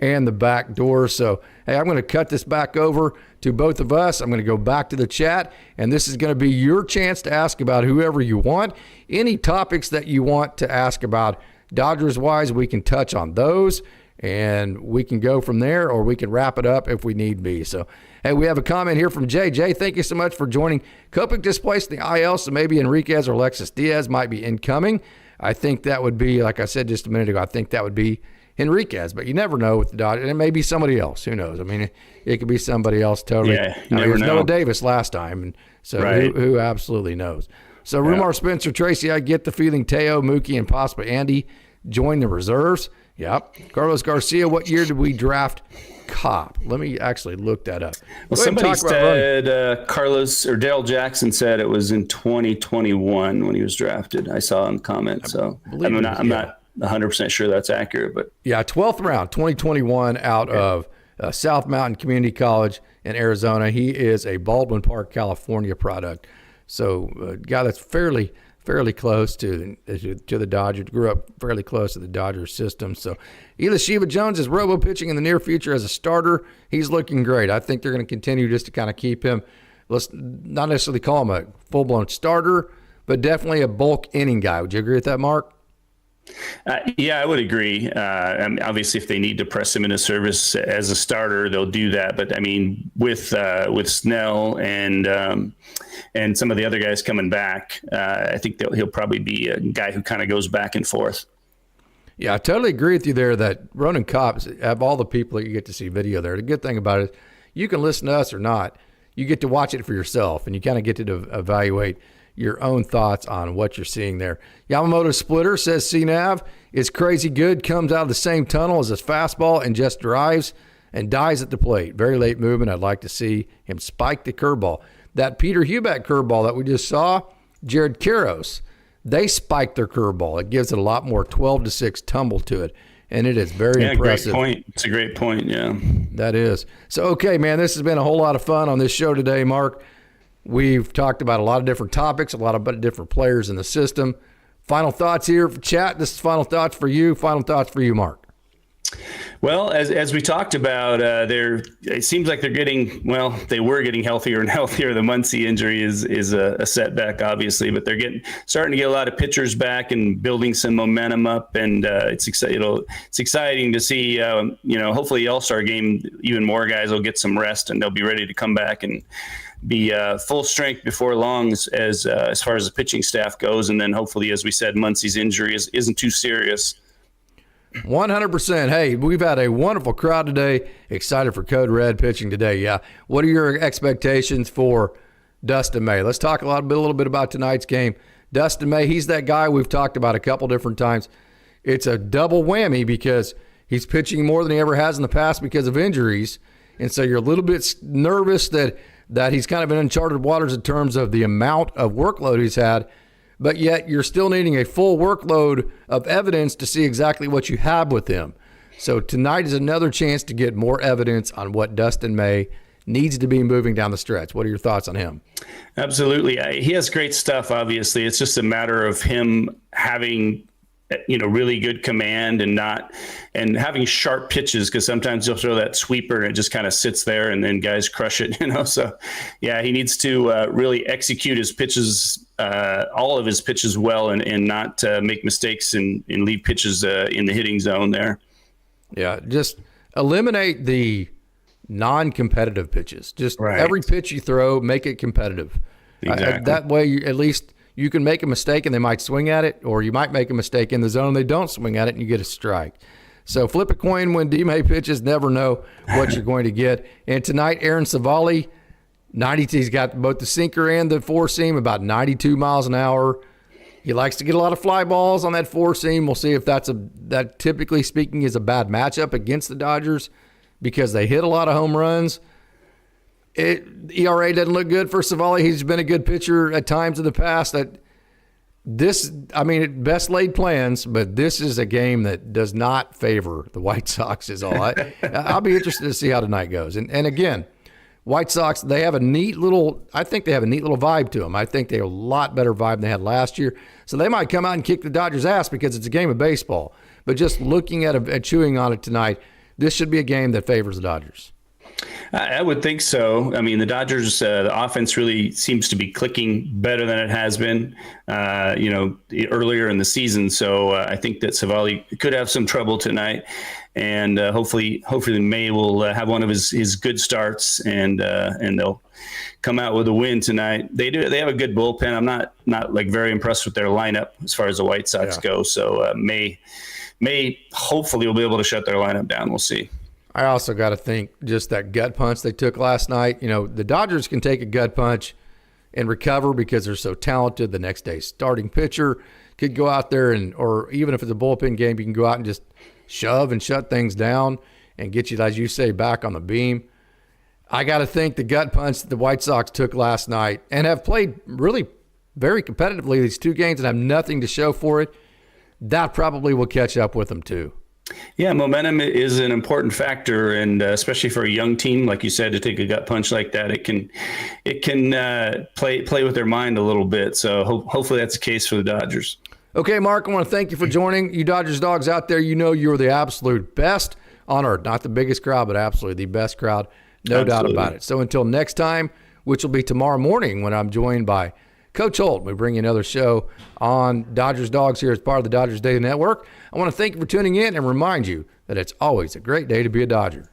and the back door. So, hey, I'm going to cut this back over to both of us. I'm going to go back to the chat, and this is going to be your chance to ask about whoever you want. Any topics that you want to ask about Dodgers-wise, we can touch on those, and we can go from there, or we can wrap it up if we need be. So, hey, we have a comment here from Jay. Jay, thank you so much for joining. Kopech displaced the IL, so maybe Enriquez or Alexis Diaz might be incoming. I think that would be, like I said just a minute ago, I think that would be Enriquez, but you never know with the Dodgers. And it may be somebody else. Who knows? I mean, it could be somebody else totally. Yeah, it was Noah Davis last time, and so who absolutely knows. So Rumar Spencer, Tracy, I get the feeling Teo, Mookie, and possibly Andy join the reserves. Yep. Carlos Garcia, what year did we draft Cobb? Let me actually look that up. Well, somebody said Carlos or Dale Jackson said it was in 2021 when he was drafted. I saw in the comment. So I'm not 100% sure that's accurate, but 12th round, 2021, out of South Mountain Community College in Arizona. He is a Baldwin Park, California product. So a guy that's fairly close to the Dodgers, grew up fairly close to the Dodgers system. So either Shiva Jones is robo pitching in the near future as a starter. He's looking great. I think they're going to continue just to kind of keep him. Let's not necessarily call him a full-blown starter, but definitely a bulk inning guy. Would you agree with that, Mark? Yeah, I would agree. I mean, obviously, if they need to press him into service as a starter, they'll do that. But I mean, with Snell and some of the other guys coming back, I think that he'll probably be a guy who kind of goes back and forth. Yeah, I totally agree with you there that Ronan Cops have all the people that you get to see video there. The good thing about it is you can listen to us or not. You get to watch it for yourself, and you kind of get to evaluate your own thoughts on what you're seeing there. Yamamoto Splitter says CNAV is crazy good, comes out of the same tunnel as his fastball and just drives and dies at the plate. Very late movement. I'd like to see him spike the curveball. That Peter Hubeck curveball that we just saw, Jared Karros, they spiked their curveball. It gives it a lot more 12-6 tumble to it, and it is very impressive. Great point. It's a great point, yeah. That is. So, okay, man, this has been a whole lot of fun on this show today, Mark. We've talked about a lot of different topics, a lot of different players in the system. Final thoughts here for chat. This is final thoughts for you. Final thoughts for you, Mark. Well, as we talked about, it seems like they're getting, well, they were getting healthier and healthier. The Muncy injury is a setback, obviously, but they're starting to get a lot of pitchers back and building some momentum up, and it's exciting to see. Hopefully, the All-Star game, even more guys will get some rest and they'll be ready to come back and be full strength before long as far as the pitching staff goes, and then hopefully, as we said, Muncy's injury isn't too serious. 100%. Hey, we've had a wonderful crowd today. Excited for Code Red pitching today. Yeah. What are your expectations for Dustin May? Let's talk a little bit about tonight's game. Dustin May, he's that guy we've talked about a couple different times. It's a double whammy because he's pitching more than he ever has in the past because of injuries. And so you're a little bit nervous that he's kind of in uncharted waters in terms of the amount of workload he's had. But yet you're still needing a full workload of evidence to see exactly what you have with him. So tonight is another chance to get more evidence on what Dustin May needs to be moving down the stretch. What are your thoughts on him? Absolutely. He has great stuff, obviously. It's just a matter of him having really good command and having sharp pitches, because sometimes you'll throw that sweeper and it just kind of sits there and then guys crush it, So, yeah, he needs to really execute his pitches, all of his pitches well, and not make mistakes and leave pitches in the hitting zone there. Yeah, just eliminate the non-competitive pitches. Just every pitch you throw, make it competitive. Exactly. That way, at least you can make a mistake and they might swing at it, or you might make a mistake in the zone and they don't swing at it and you get a strike. So flip a coin when D-May pitches. Never know what you're going to get. And tonight, Aaron Savali, he's got both the sinker and the four-seam, about 92 miles an hour. He likes to get a lot of fly balls on that four-seam. We'll see if that typically speaking is a bad matchup against the Dodgers because they hit a lot of home runs. ERA doesn't look good for Savali. He's been a good pitcher at times in the past. Best laid plans, but this is a game that does not favor the White Sox is all. I'll be interested to see how tonight goes. And again, White Sox, I think they have a neat little vibe to them. I think they have a lot better vibe than they had last year. So they might come out and kick the Dodgers' ass because it's a game of baseball. But just looking at chewing on it tonight, this should be a game that favors the Dodgers. I would think so. I mean, the Dodgers, the offense really seems to be clicking better than it has been, earlier in the season. So I think that Savali could have some trouble tonight, and hopefully May will have one of his good starts, and they'll come out with a win tonight. They have a good bullpen. I'm not like very impressed with their lineup as far as the White Sox go. So May hopefully will be able to shut their lineup down. We'll see. I also got to think just that gut punch they took last night. The Dodgers can take a gut punch and recover because they're so talented. The next day, starting pitcher could go out there or even if it's a bullpen game, you can go out and just shove and shut things down and get you, as you say, back on the beam. I got to think the gut punch that the White Sox took last night and have played really very competitively these two games and have nothing to show for it, that probably will catch up with them too. Yeah, momentum is an important factor, and especially for a young team, like you said, to take a gut punch like that, it can play with their mind a little bit. So hopefully that's the case for the Dodgers. Okay, Mark, I want to thank you for joining. You Dodgers dogs out there, you're the absolute best on earth. Not the biggest crowd, but absolutely the best crowd, no doubt about it. So until next time, which will be tomorrow morning when I'm joined by Coach Holt. We bring you another show on Dodgers Dogs here as part of the Dodgers Daily Network. I want to thank you for tuning in and remind you that it's always a great day to be a Dodger.